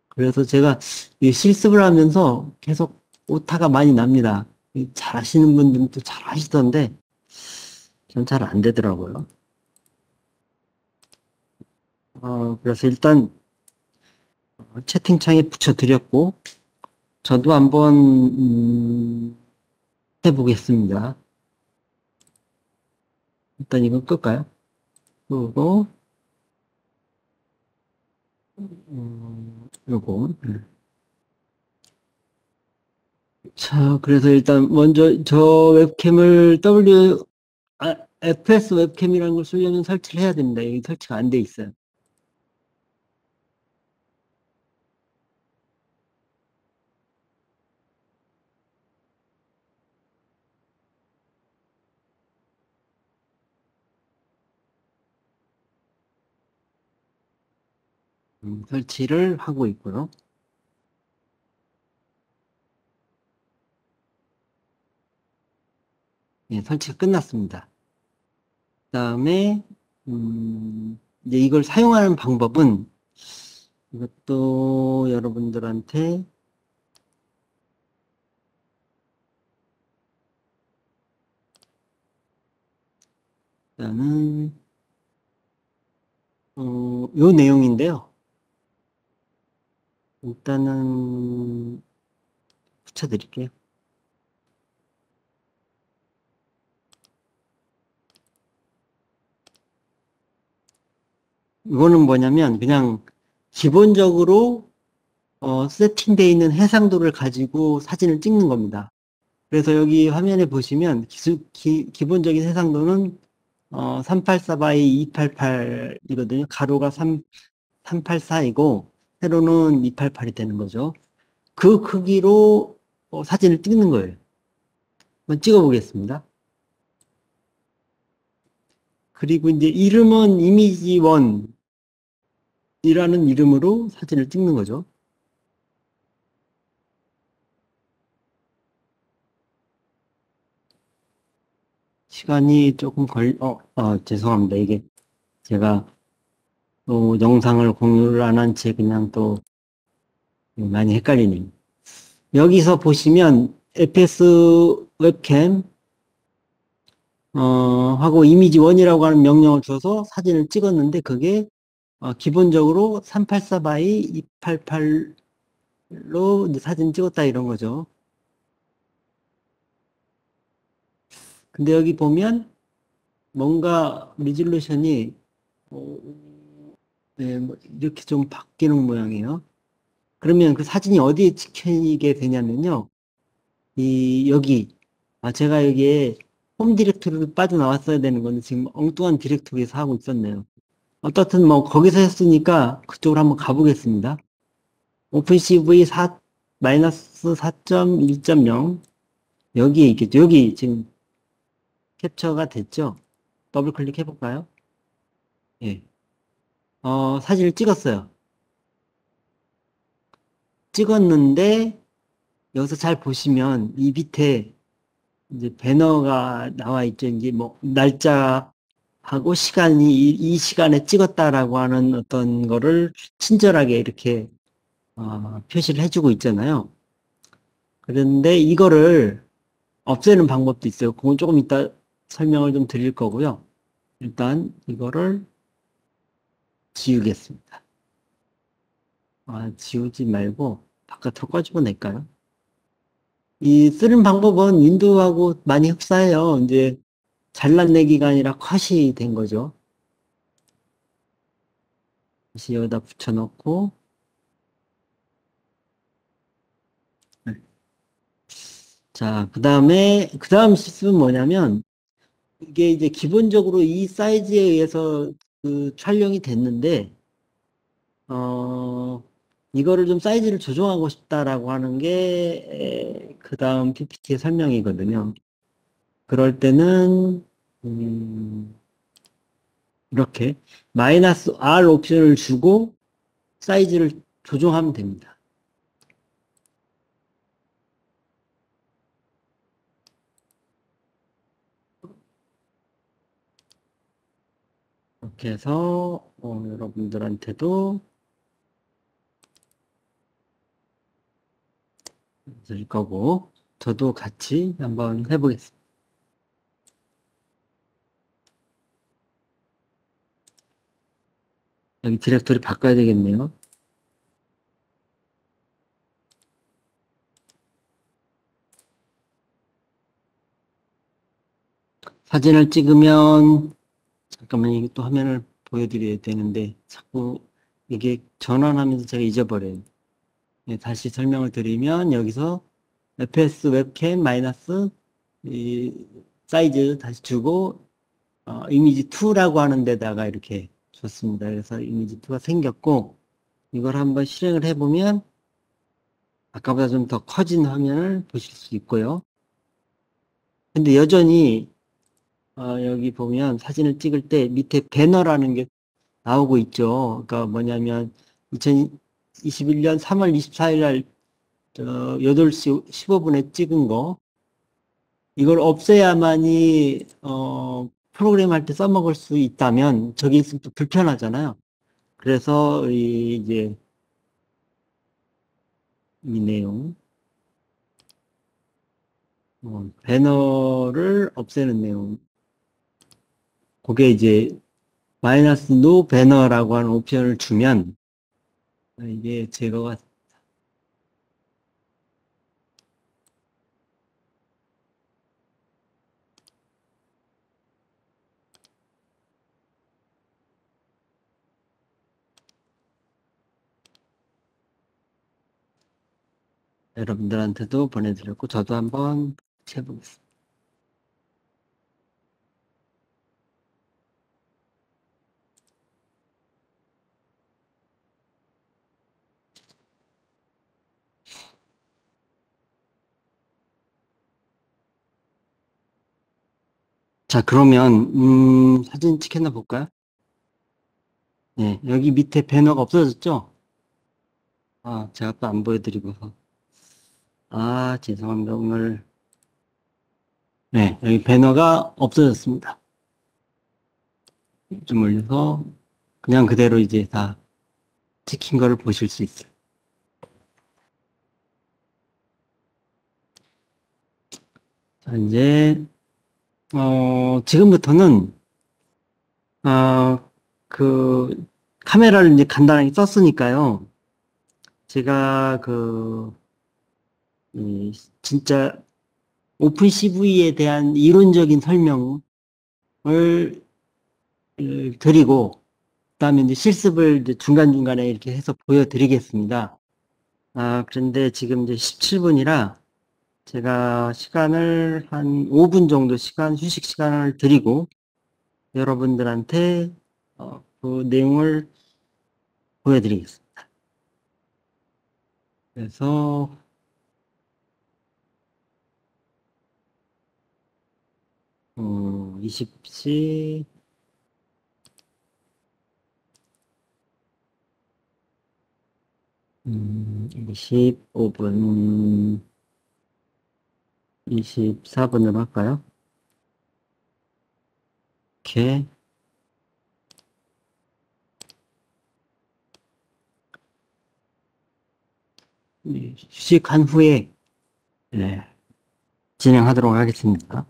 그래서 제가 이 실습을 하면서 계속 오타가 많이 납니다. 잘 하시는 분들은 또 잘 하시던데, 전 잘 안 되더라고요. 그래서 일단 채팅창에 붙여드렸고, 저도 한번, 해보겠습니다. 일단 이거 끌까요? 그리고, 요거. 자, 그래서 일단 먼저 저 웹캠을 FS 웹캠이라는 걸 쓰려면 설치를 해야 됩니다. 여기 설치가 안 돼 있어요. 설치를 하고 있고요. 예, 설치가 끝났습니다. 그다음에 이제 이걸 사용하는 방법은 이것도 여러분들한테 일단은 요 내용인데요. 일단은 붙여드릴게요. 이거는 뭐냐면 그냥 기본적으로 세팅되어 있는 해상도를 가지고 사진을 찍는 겁니다. 그래서 여기 화면에 보시면 기본적인 해상도는 384 by 288이거든요. 가로가 384이고 세로는 288이 되는 거죠. 그 크기로 사진을 찍는 거예요. 한번 찍어 보겠습니다. 그리고 이제 이름은 이미지 1이라는 이름으로 사진을 찍는 거죠. 시간이 조금 죄송합니다. 이게 제가 또 영상을 공유를 안 한 채 그냥 또 많이 헷갈리네요. 여기서 보시면 FS 웹캠 하고 이미지 1이라고 하는 명령을 줘서 사진을 찍었는데 그게 기본적으로 384 by 288로 이제 사진 찍었다 이런 거죠. 근데 여기 보면 뭔가 리졸루션이 네, 뭐 이렇게 좀 바뀌는 모양이에요. 그러면 그 사진이 어디에 찍히게 되냐면요. 여기 제가 여기에 홈 디렉토리로 빠져나왔어야 되는 건데 지금 엉뚱한 디렉토리에서 하고 있었네요. 어떻든 뭐 거기서 했으니까 그쪽으로 한번 가보겠습니다. 오픈CV 4, 마이너스 4.1.0 여기에 있겠죠. 여기 지금 캡처가 됐죠. 더블 클릭해 볼까요? 예. 사진을 찍었어요. 찍었는데 여기서 잘 보시면 이 밑에 이제 배너가 나와 있죠. 이제 뭐 날짜하고 시간이 이 시간에 찍었다라고 하는 어떤 거를 친절하게 이렇게 표시를 해주고 있잖아요. 그런데 이거를 없애는 방법도 있어요. 그건 조금 이따 설명을 좀 드릴 거고요. 일단 이거를 지우겠습니다. 지우지 말고 바깥으로 꺼집어 낼까요? 이 쓰는 방법은 윈도우하고 많이 흡사해요. 이제 잘라내기가 아니라 컷이 된 거죠. 다시 여기다 붙여놓고 네. 자, 그 다음 실습은 뭐냐면 이게 이제 기본적으로 이 사이즈에 의해서 그 촬영이 됐는데 이거를 좀 사이즈를 조정하고 싶다라고 하는 게 그 다음 PPT의 설명이거든요. 그럴 때는 이렇게 마이너스 R 옵션을 주고 사이즈를 조정하면 됩니다. 이렇게 해서 여러분들한테도 드릴 거고 저도 같이 한번 해보겠습니다. 여기 디렉토리 바꿔야 되겠네요. 사진을 찍으면 잠깐만 이게 또 화면을 보여드려야 되는데 자꾸 이게 전환하면서 제가 잊어버려요. 네, 다시 설명을 드리면 여기서 fs 웹캠 마이너스 이 사이즈 다시 주고 이미지 2라고 하는 데다가 이렇게 줬습니다. 그래서 이미지 2가 생겼고 이걸 한번 실행을 해보면 아까보다 좀 더 커진 화면을 보실 수 있고요. 근데 여전히 여기 보면 사진을 찍을 때 밑에 배너라는 게 나오고 있죠. 그러니까 뭐냐면 2021년 3월 24일 날 8시 15분에 찍은 거, 이걸 없애야만이 프로그램 할 때 써먹을 수 있다면 저기 있으면 또 불편하잖아요. 그래서 이제 이 내용, 배너를 없애는 내용, 그게 이제 마이너스 노 배너라고 하는 옵션을 주면 이게 제거가. 여러분들한테도 보내드렸고 저도 한번 해보겠습니다. 자, 그러면 사진 찍혔나 볼까요? 네, 여기 밑에 배너가 없어졌죠? 아, 제가 또 안 보여드리고서. 아, 죄송합니다. 오늘. 네, 여기 배너가 없어졌습니다. 좀 올려서 그냥 그대로 이제 다 찍힌 거를 보실 수 있어요. 자, 이제 지금부터는 그 카메라를 이제 간단하게 썼으니까요. 제가 진짜 오픈 CV에 대한 이론적인 설명을 드리고, 그다음에 이제 실습을 이제 중간중간에 이렇게 해서 보여드리겠습니다. 그런데 지금 이제 17분이라 제가 시간을 한 5분 정도 휴식 시간을 드리고, 여러분들한테 그 내용을 보여드리겠습니다. 그래서, 20시, 25분, 24분으로 할까요? 이렇게. 휴식한 후에, 네, 진행하도록 하겠습니다.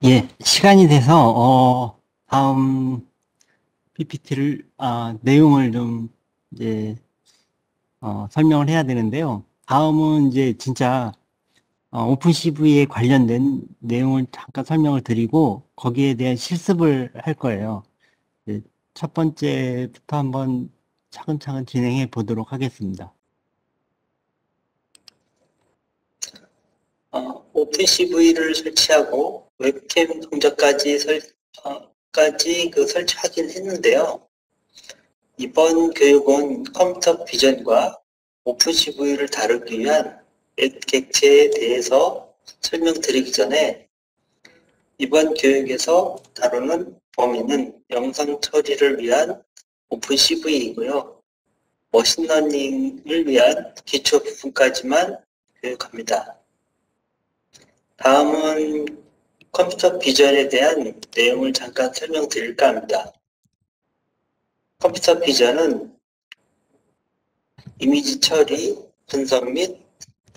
예, 시간이 돼서, 다음 PPT를, 내용을 좀, 이제, 설명을 해야 되는데요. 다음은 이제 진짜, 오픈 CV에 관련된 내용을 잠깐 설명을 드리고, 거기에 대한 실습을 할 거예요. 네, 첫 번째부터 한번 차근차근 진행해 보도록 하겠습니다. 오픈 CV를 설치하고 웹캠 동작까지 설치하긴 했는데요. 이번 교육은 컴퓨터 비전과 오픈 CV를 다루기 위한 웹 객체에 대해서 설명드리기 전에 이번 교육에서 다루는 범위는 영상 처리를 위한 오픈 CV이고요. 머신러닝을 위한 기초 부분까지만 교육합니다. 다음은 컴퓨터 비전에 대한 내용을 잠깐 설명드릴까 합니다. 컴퓨터 비전은 이미지 처리, 분석 및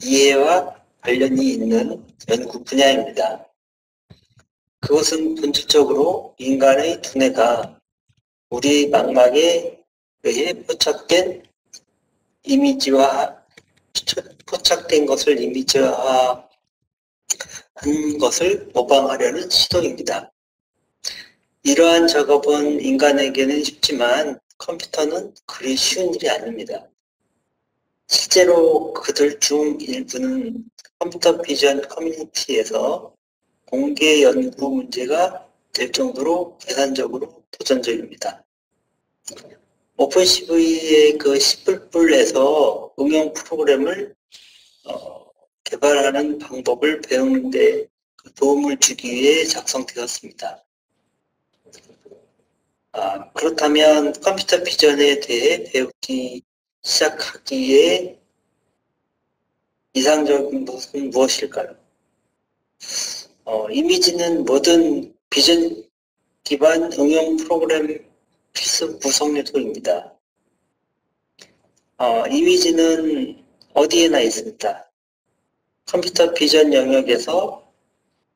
이해와 관련이 있는 연구 분야입니다. 그것은 본질적으로 인간의 두뇌가 우리 망막에 의해 포착된 것을 이미지화한 것을 모방하려는 시도입니다. 이러한 작업은 인간에게는 쉽지만 컴퓨터는 그리 쉬운 일이 아닙니다. 실제로 그들 중 일부는 컴퓨터 비전 커뮤니티에서 공개 연구 문제가 될 정도로 계산적으로 도전적입니다. 오픈CV의 그 C++에서 응용 프로그램을 개발하는 방법을 배우는 데 도움을 주기 위해 작성되었습니다. 그렇다면 컴퓨터 비전에 대해 배우기 시작하기에 이상적인 것은 무엇일까요? 이미지는 모든 비전 기반 응용 프로그램 필수 구성 요소입니다. 이미지는 어디에나 있습니다. 컴퓨터 비전 영역에서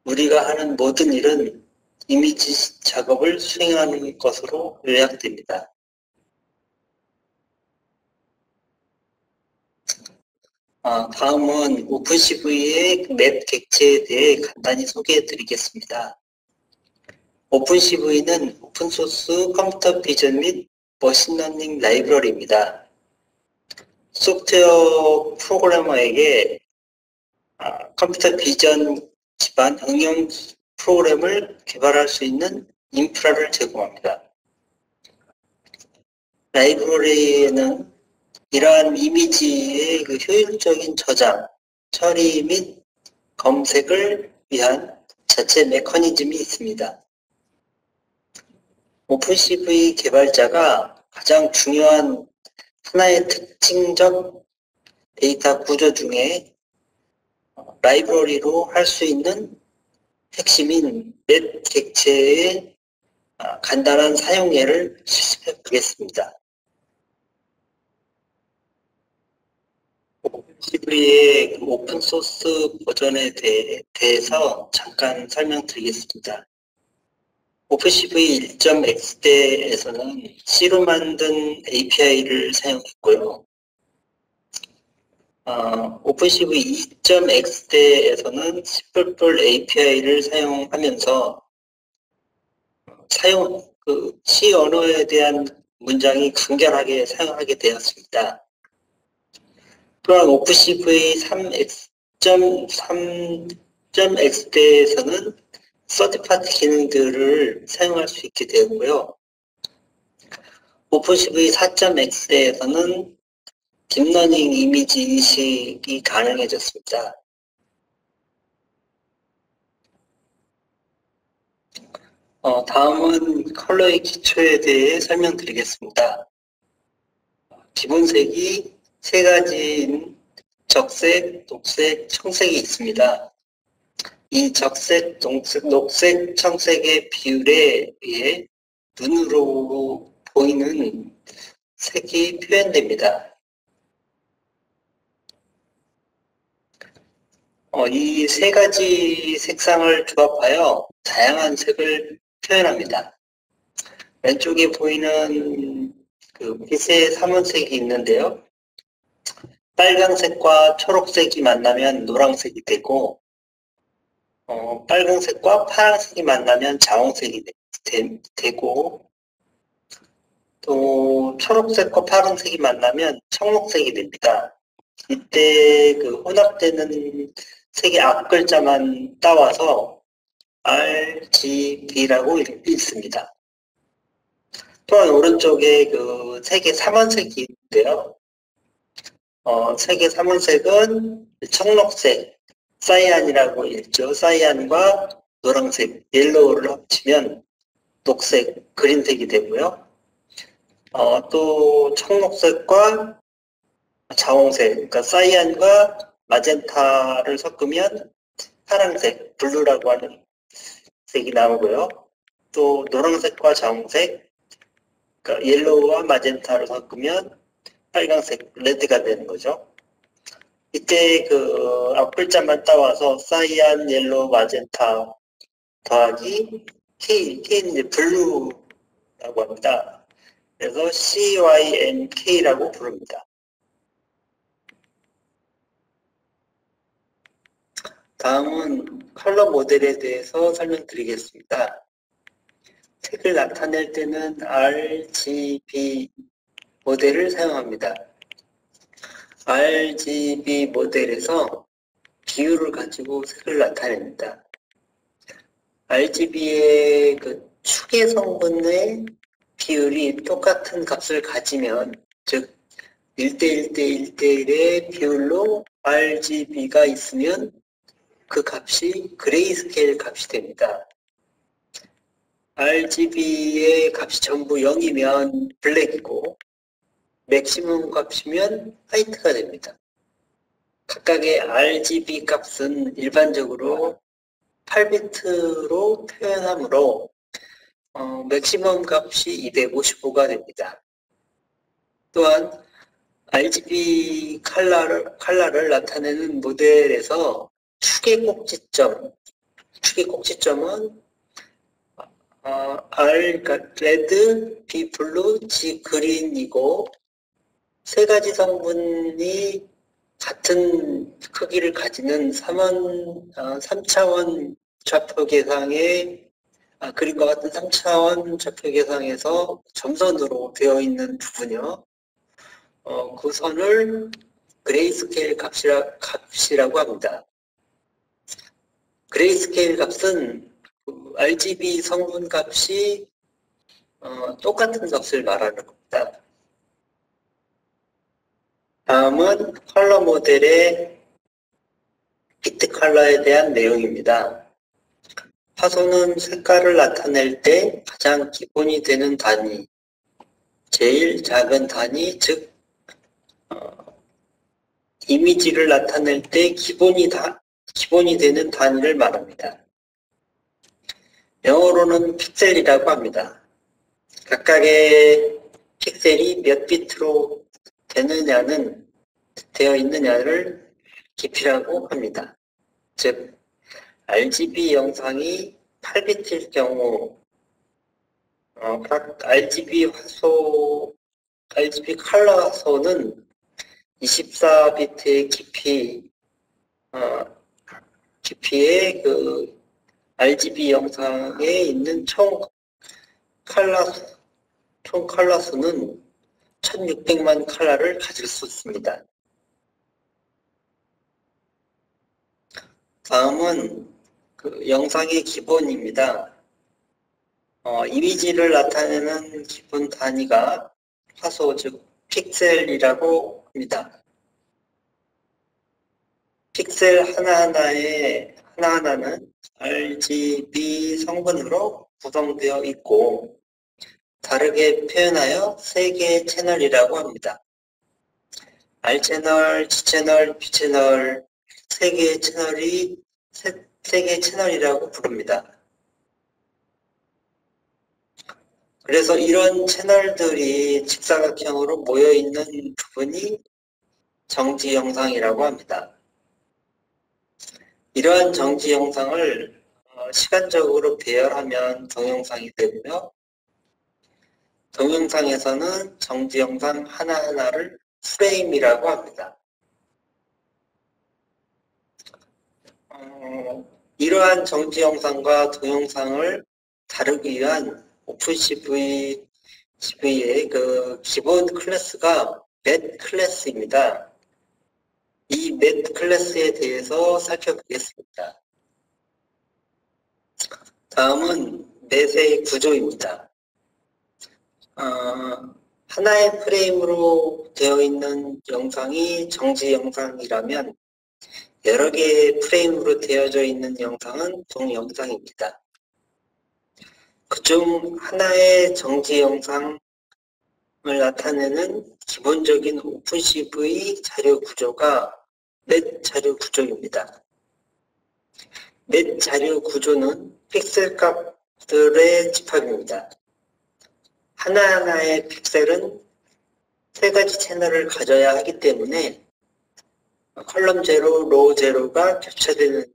우리가 하는 모든 일은 이미지 작업을 수행하는 것으로 요약됩니다. 다음은 오픈CV의 맵 객체에 대해 간단히 소개해 드리겠습니다. 오픈CV는 오픈소스 컴퓨터 비전 및 머신러닝 라이브러리입니다. 소프트웨어 프로그래머에게 컴퓨터 비전 기반 응용 프로그램을 개발할 수 있는 인프라를 제공합니다. 라이브러리에는 이러한 이미지의 효율적인 저장, 처리 및 검색을 위한 자체 메커니즘이 있습니다. 오픈CV 개발자가 가장 중요한 하나의 특징적 데이터 구조 중에 라이브러리로 할 수 있는 핵심인 맵 객체의 간단한 사용 예를 실습해 보겠습니다. 오픈CV의 오픈소스 버전에 대해서 잠깐 설명드리겠습니다. 오픈CV 1.x대에서는 C로 만든 API를 사용했고요. 오픈CV 2.x대에서는 C++ API를 사용하면서 C 언어에 대한 문장이 간결하게 사용하게 되었습니다. 또한 오픈CV 3.3.x대에서는 서드파티 기능들을 사용할 수 있게 되었고요. 오픈CV 4.x에서는 딥러닝 이미지 인식이 가능해졌습니다. 다음은 컬러의 기초에 대해 설명드리겠습니다. 기본색이 세 가지인 적색, 녹색, 청색이 있습니다. 이 적색, 녹색, 청색의 비율에 의해 눈으로 보이는 색이 표현됩니다. 이 세 가지 색상을 조합하여 다양한 색을 표현합니다. 왼쪽에 보이는 빛의 삼원색이 있는데요. 빨강색과 초록색이 만나면 노란색이 되고, 빨강색과 파란색이 만나면 자홍색이 되고, 또 초록색과 파란색이 만나면 청록색이 됩니다. 이때 혼합되는 색의 앞 글자만 따와서 RGB라고 읽습니다. 또한 오른쪽에 색의 삼원색이 있는데요. 색의 삼원색은 청록색, 사이안이라고 읽죠. 사이안과 노란색, 옐로우를 합치면 녹색, 그린색이 되고요. 또 청록색과 자홍색, 그러니까 사이안과 마젠타를 섞으면 파란색, 블루라고 하는 색이 나오고요. 또 노란색과 자홍색, 그러니까 옐로우와 마젠타를 섞으면 빨간색, 레드가 되는 거죠. 이때 앞글자만 따와서 사이안, 옐로우, 마젠타 더하기 K는 이제 블루라고 합니다. 그래서 CYNK라고 부릅니다. 다음은 컬러 모델에 대해서 설명드리겠습니다. 색을 나타낼 때는 RGB 모델을 사용합니다. RGB 모델에서 비율을 가지고 색을 나타냅니다. RGB의 축의 성분의 비율이 똑같은 값을 가지면, 즉 1대1대1대1의 비율로 RGB가 있으면 그 값이 그레이스케일 값이 됩니다. RGB의 값이 전부 0이면 블랙이고 맥시멈 값이면 화이트가 됩니다. 각각의 RGB 값은 일반적으로 8비트로 표현하므로 맥시멈 값이 255가 됩니다. 또한 RGB 컬러를 나타내는 모델에서 축의 꼭지점은 R, 레드, B, 블루, G, 그린이고 세 가지 성분이 같은 크기를 가지는 3차원 좌표 계상의 그림과 같은 3차원 좌표 계상에서 점선으로 되어 있는 부분이요. 그 선을 그레이스케일 값이라고 합니다. 그레이스케일 값은 RGB 성분 값이 똑같은 값을 말하는 겁니다. 다음은 컬러 모델의 비트 컬러에 대한 내용입니다. 화소는 색깔을 나타낼 때 가장 기본이 되는 단위, 제일 작은 단위, 즉 이미지를 나타낼 때 기본이 되는 단위를 말합니다. 영어로는 픽셀이라고 합니다. 각각의 픽셀이 몇 비트로 되어 있느냐를 깊이라고 합니다. 즉, RGB 영상이 8비트일 경우, 각 RGB 컬러 화소는 24비트의 깊이의 그 RGB 영상에 있는 총 컬러 수는 1600만 컬러를 가질 수 있습니다. 다음은 그 영상의 기본입니다. 이미지를 나타내는 기본 단위가 화소, 즉 픽셀이라고 합니다. 픽셀 하나하나는 RGB 성분으로 구성되어 있고 다르게 표현하여 3개의 채널이라고 합니다. R채널, G채널, B채널 3개의 채널이라고 부릅니다. 그래서 이런 채널들이 직사각형으로 모여있는 부분이 정지 영상이라고 합니다. 이러한 정지 영상을 시간적으로 배열하면 동영상이 되고요. 동영상에서는 정지 영상 하나하나를 프레임이라고 합니다. 이러한 정지 영상과 동영상을 다루기 위한 오픈CV의 그 기본 클래스가 맷 클래스입니다. 이 맷 클래스에 대해서 살펴보겠습니다. 다음은 맷의 구조입니다. 하나의 프레임으로 되어 있는 영상이 정지 영상이라면 여러 개의 프레임으로 되어져 있는 영상은 동영상입니다. 그중 하나의 정지 영상을 나타내는 기본적인 오픈CV 자료 구조가 맷 자료 구조입니다. 맷 자료 구조는 픽셀 값들의 집합입니다. 하나하나의 픽셀은 3가지 채널을 가져야 하기 때문에 컬럼 제로, 로우 제로가 겹쳐지는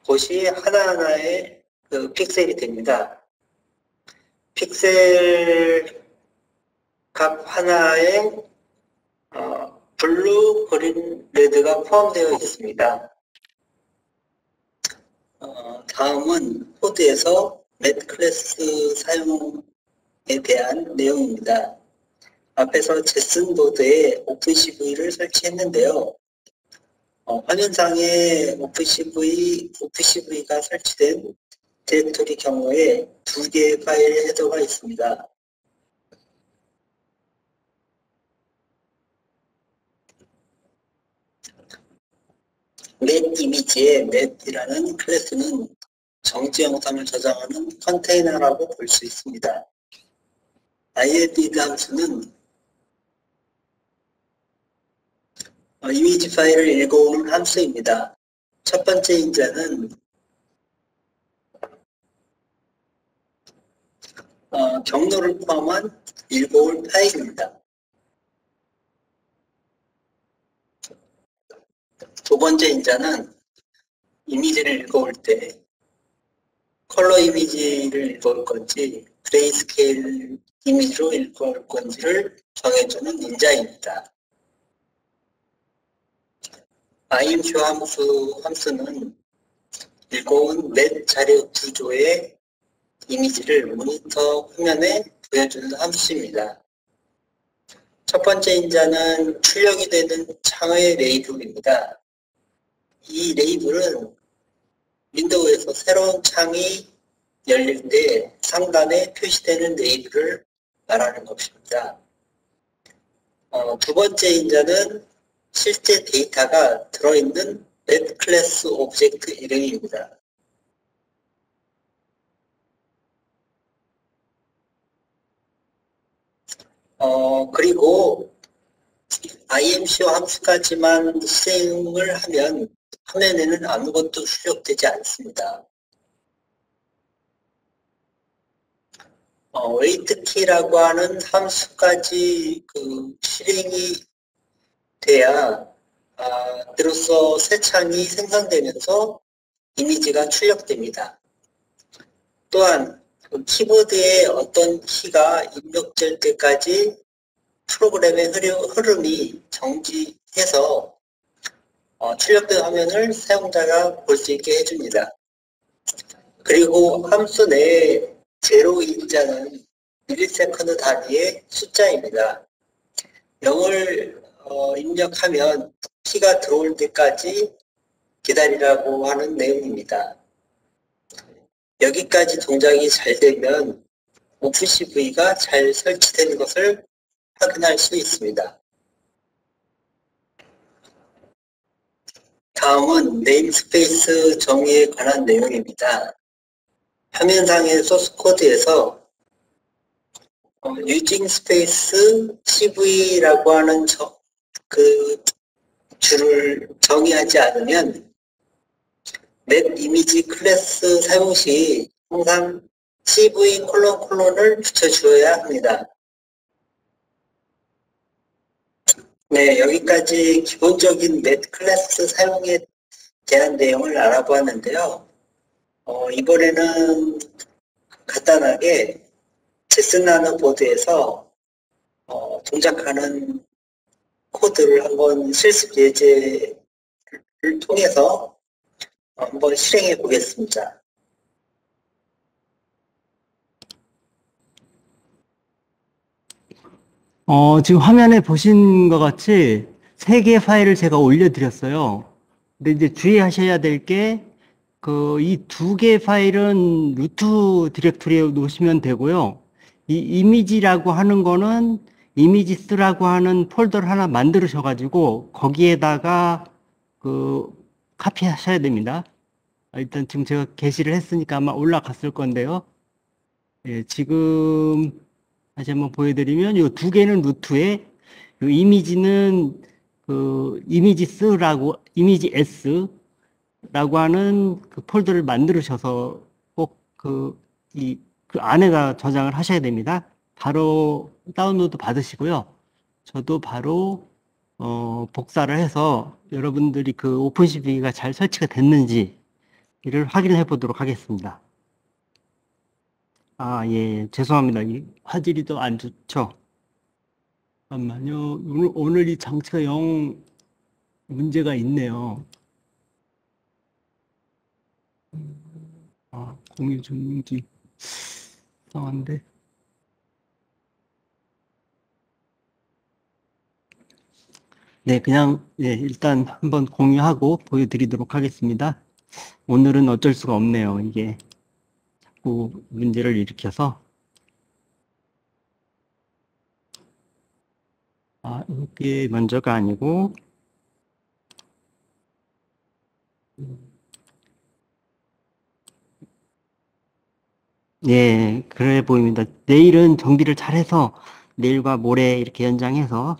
곳이 하나하나의 그 픽셀이 됩니다. 픽셀 값 하나에 블루, 그린, 레드가 포함되어 있습니다. 다음은 코드에서 맷 클래스 사용에 대한 내용입니다. 앞에서 제슨 보드에 오픈CV를 설치했는데요. 화면상에 OpenCV가 설치된 디렉토리 경우에 2개의 파일 헤더가 있습니다. 맷 이미지의 맷이라는 클래스는 정지 영상을 저장하는 컨테이너라고 볼 수 있습니다. ILBD 함수는 이미지 파일을 읽어오는 함수입니다. 첫 번째 인자는 경로를 포함한 읽어올 파일입니다. 두 번째 인자는 이미지를 읽어올 때 컬러 이미지를 읽어올 건지 그레이스케일 이미지로 읽어올 건지를 정해주는 인자입니다. IM표 함수는 읽어온 넷 자료 구조의 이미지를 모니터 화면에 보여주는 함수입니다. 첫 번째 인자는 출력이 되는 창의 레이블입니다. 이 레이블은 윈도우에서 새로운 창이 열릴 때 상단에 표시되는 레이블을 말하는 것입니다. 두 번째 인자는 실제 데이터가 들어있는 넷 클래스 오브젝트 이름입니다. 그리고 IMCO 함수까지만 실행을 하면 화면에는 아무것도 출력되지 않습니다. 웨이트 키라고 하는 함수까지 실행이 돼야 비로소 새 창이 생성되면서 이미지가 출력됩니다. 또한 키보드에 어떤 키가 입력될 때까지 프로그램의 흐름이 정지해서 출력된 화면을 사용자가 볼 수 있게 해줍니다. 그리고 함수 내에 제로 인자는 밀리세컨드 단위의 숫자입니다. 0을 입력하면 키가 들어올 때까지 기다리라고 하는 내용입니다. 여기까지 동작이 잘 되면 오픈CV가 잘 설치된 것을 확인할 수 있습니다. 다음은 네임스페이스 정의에 관한 내용입니다. 화면상의 소스 코드에서 using space CV라고 하는 줄을 정의하지 않으면 맵 이미지 클래스 사용 시 항상 CV 콜론을 붙여주어야 합니다. 네, 여기까지 기본적인 맵 클래스 사용에 대한 내용을 알아보았는데요. 이번에는 간단하게 제스나노 보드에서 동작하는 코드를 한번 실습 예제를 통해서 한번 실행해 보겠습니다. 지금 화면에 보신 것 같이 3개의 파일을 제가 올려드렸어요. 근데 이제 주의하셔야 될 게, 이 2개의 파일은 루트 디렉토리에 놓으시면 되고요. 이 이미지라고 하는 거는 이미지스라고 하는 폴더를 하나 만들으셔가지고, 거기에다가 카피하셔야 됩니다. 일단 지금 제가 게시를 했으니까 아마 올라갔을 건데요. 예, 지금 다시 한번 보여드리면 이 2개는 루트에 이 이미지는 이미지 S라고 하는 폴더를 만들으셔서 꼭 그 안에다 저장을 하셔야 됩니다. 바로 다운로드 받으시고요. 저도 바로 복사를 해서 여러분들이 오픈CV가 잘 설치가 됐는지 이를 확인해 보도록 하겠습니다. 예, 죄송합니다. 이 화질이 더 안 좋죠? 잠깐만요. 오늘 이 장치가 영 문제가 있네요. 공유 중인지 이상한데. 네, 그냥 일단 한번 공유하고 보여드리도록 하겠습니다. 오늘은 어쩔 수가 없네요. 이게 자꾸 문제를 일으켜서. 이게 먼저가 아니고 예, 그래 보입니다. 내일은 정비를 잘해서 내일과 모레 이렇게 연장해서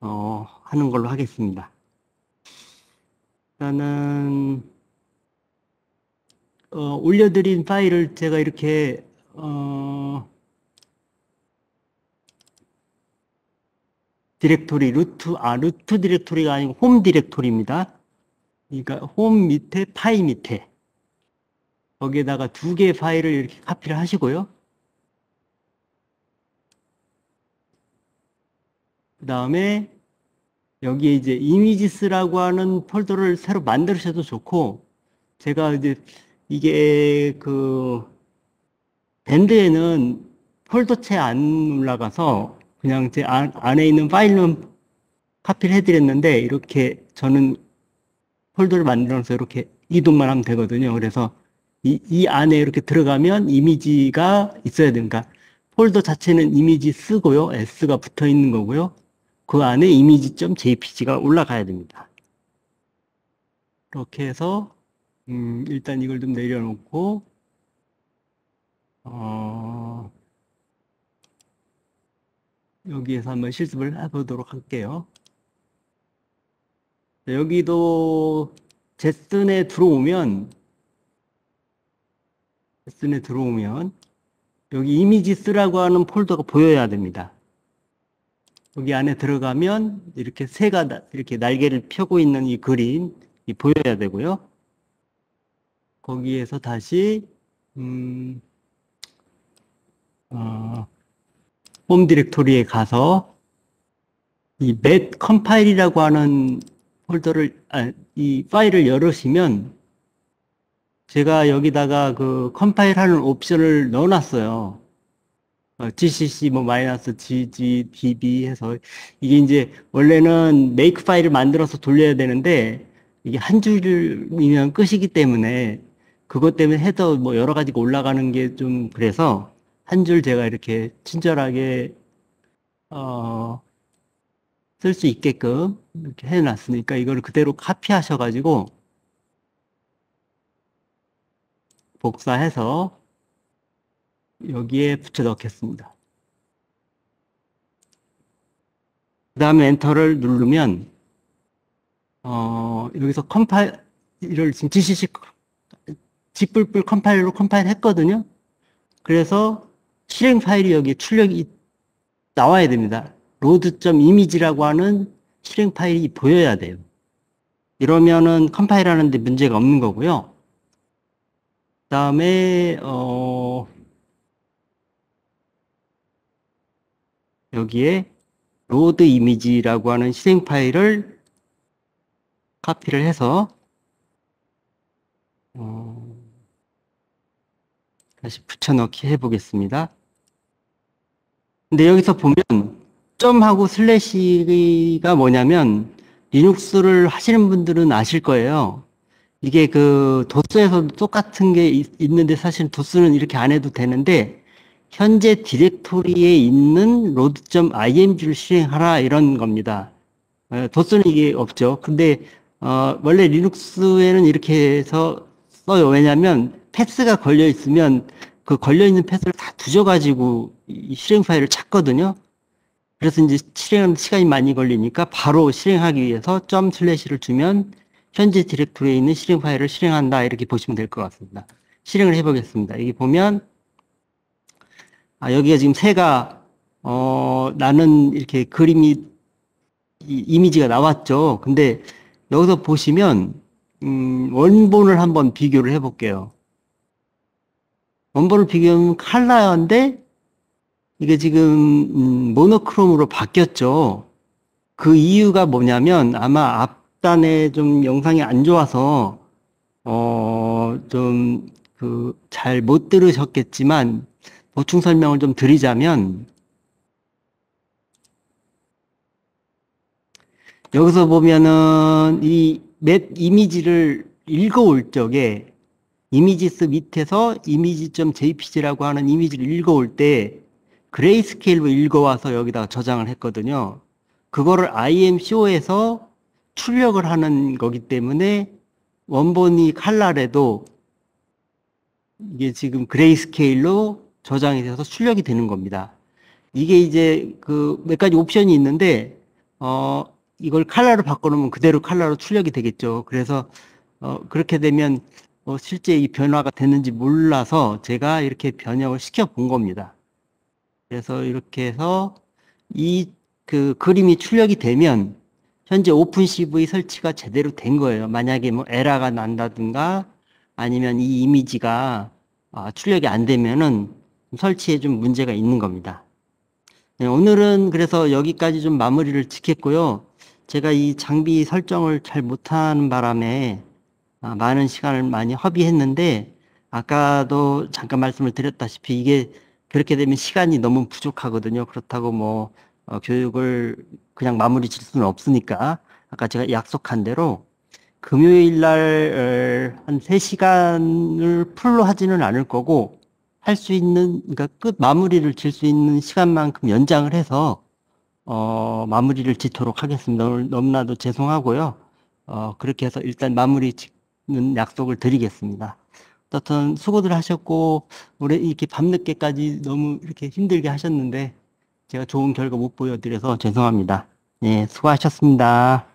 하는 걸로 하겠습니다. 일단은 올려드린 파일을 제가 이렇게 디렉토리 루트 디렉토리가 아니고 홈 디렉토리입니다. 그러니까 홈 밑에 파일 밑에 거기에다가 두 개의 파일을 이렇게 카피를 하시고요. 그 다음에 여기에 이제 이미지스라고 하는 폴더를 새로 만드셔도 좋고, 제가 이제 이게 그 밴드에는 폴더체 안 올라가서 그냥 제 안에 있는 파일만 카피를 해드렸는데, 이렇게 저는 폴더를 만들어서 이렇게 이동만 하면 되거든요. 그래서 이 안에 이렇게 들어가면 이미지가 있어야 되니까 폴더 자체는 이미지 쓰고요. S가 붙어 있는 거고요. 그 안에 이미지.jpg가 올라가야 됩니다. 이렇게 해서 일단 이걸 좀 내려놓고 여기에서 한번 실습을 해보도록 할게요. 여기도 제슨에 들어오면 여기 이미지스라고 하는 폴더가 보여야 됩니다. 여기 안에 들어가면 이렇게 새가 이렇게 날개를 펴고 있는 이 그림이 보여야 되고요. 거기에서 다시 홈 디렉토리에 가서 이 맷 컴파일이라고 하는 폴더를 이 파일을 열으시면 제가 여기다가 그 컴파일하는 옵션을 넣어놨어요. gcc 뭐 마이너스 ggdb 해서 이게 이제 원래는 메이크 파일을 만들어서 돌려야 되는데 이게 한 줄이면 끝이기 때문에 그것 때문에 헤더 뭐 여러 가지가 올라가는 게 좀 그래서 한 줄 제가 이렇게 친절하게 쓸 수 있게끔 이렇게 해놨으니까 이걸 그대로 카피하셔가지고 복사해서 여기에 붙여 넣겠습니다. 그 다음에 엔터를 누르면 여기서 컴파일을 지금 gcc g뿔뿔 컴파일로 컴파일 했거든요. 그래서 실행 파일이 여기 출력이 나와야 됩니다. load.image라고 하는 실행 파일이 보여야 돼요. 이러면은 컴파일 하는데 문제가 없는 거고요. 그 다음에 여기에 load image라고 하는 실행 파일을 카피를 해서 다시 붙여넣기 해보겠습니다. 근데 여기서 보면 점하고 슬래시가 뭐냐면 리눅스를 하시는 분들은 아실 거예요. 이게 그 도스에서도 똑같은 게 있는데 사실 도스는 이렇게 안 해도 되는데 현재 디렉토리에 있는 load.img를 실행하라 이런 겁니다. 도스는 이게 없죠. 근데 원래 리눅스에는 이렇게 해서 써요. 왜냐하면 패스가 걸려 있으면 그 걸려 있는 패스를 다 뒤져가지고 이 실행 파일을 찾거든요. 그래서 이제 실행하는 시간이 많이 걸리니까 바로 실행하기 위해서 점 슬래시를 주면 현재 디렉토리에 있는 실행 파일을 실행한다 이렇게 보시면 될 것 같습니다. 실행을 해보겠습니다. 여기 보면 여기가 지금 새가 나는 이렇게 그림이 이미지가 나왔죠. 근데 여기서 보시면 원본을 한번 비교를 해볼게요. 원본을 비교하면 컬러인데 이게 지금 모노크롬으로 바뀌었죠. 그 이유가 뭐냐면 아마 앞단에 좀 영상이 안 좋아서 좀 그 잘 못 들으셨겠지만 보충 설명을 좀 드리자면 여기서 보면은 이 맷 이미지를 읽어올 적에 이미지스 밑에서 이미지.jpg라고 하는 이미지를 읽어올 때 그레이스케일로 읽어와서 여기다가 저장을 했거든요. 그거를 IMCO에서 출력을 하는 거기 때문에 원본이 칼라래도 이게 지금 그레이스케일로 저장이 돼서 출력이 되는 겁니다. 이게 이제 그 몇 가지 옵션이 있는데, 이걸 컬러로 바꿔놓으면 그대로 컬러로 출력이 되겠죠. 그래서, 그렇게 되면, 실제 이 변화가 됐는지 몰라서 제가 이렇게 변형을 시켜 본 겁니다. 그래서 이렇게 해서 이 그 그림이 출력이 되면 현재 오픈CV 설치가 제대로 된 거예요. 만약에 뭐 에러가 난다든가 아니면 이 이미지가 출력이 안 되면은 설치에 좀 문제가 있는 겁니다. 네, 오늘은 그래서 여기까지 좀 마무리를 짓겠고요. 제가 이 장비 설정을 잘 못하는 바람에 많은 시간을 많이 허비했는데, 아까도 잠깐 말씀을 드렸다시피 이게 그렇게 되면 시간이 너무 부족하거든요. 그렇다고 뭐 교육을 그냥 마무리 질 수는 없으니까 아까 제가 약속한 대로 금요일 날 한 3시간을 풀로 하지는 않을 거고, 할 수 있는, 그러니까 끝 마무리를 질 수 있는 시간만큼 연장을 해서 마무리를 짓도록 하겠습니다. 오늘 너무나도 죄송하고요. 그렇게 해서 일단 마무리 짓는 약속을 드리겠습니다. 어떤 수고들 하셨고, 올해 이렇게 밤늦게까지 너무 이렇게 힘들게 하셨는데, 제가 좋은 결과 못 보여드려서 죄송합니다. 예, 수고하셨습니다.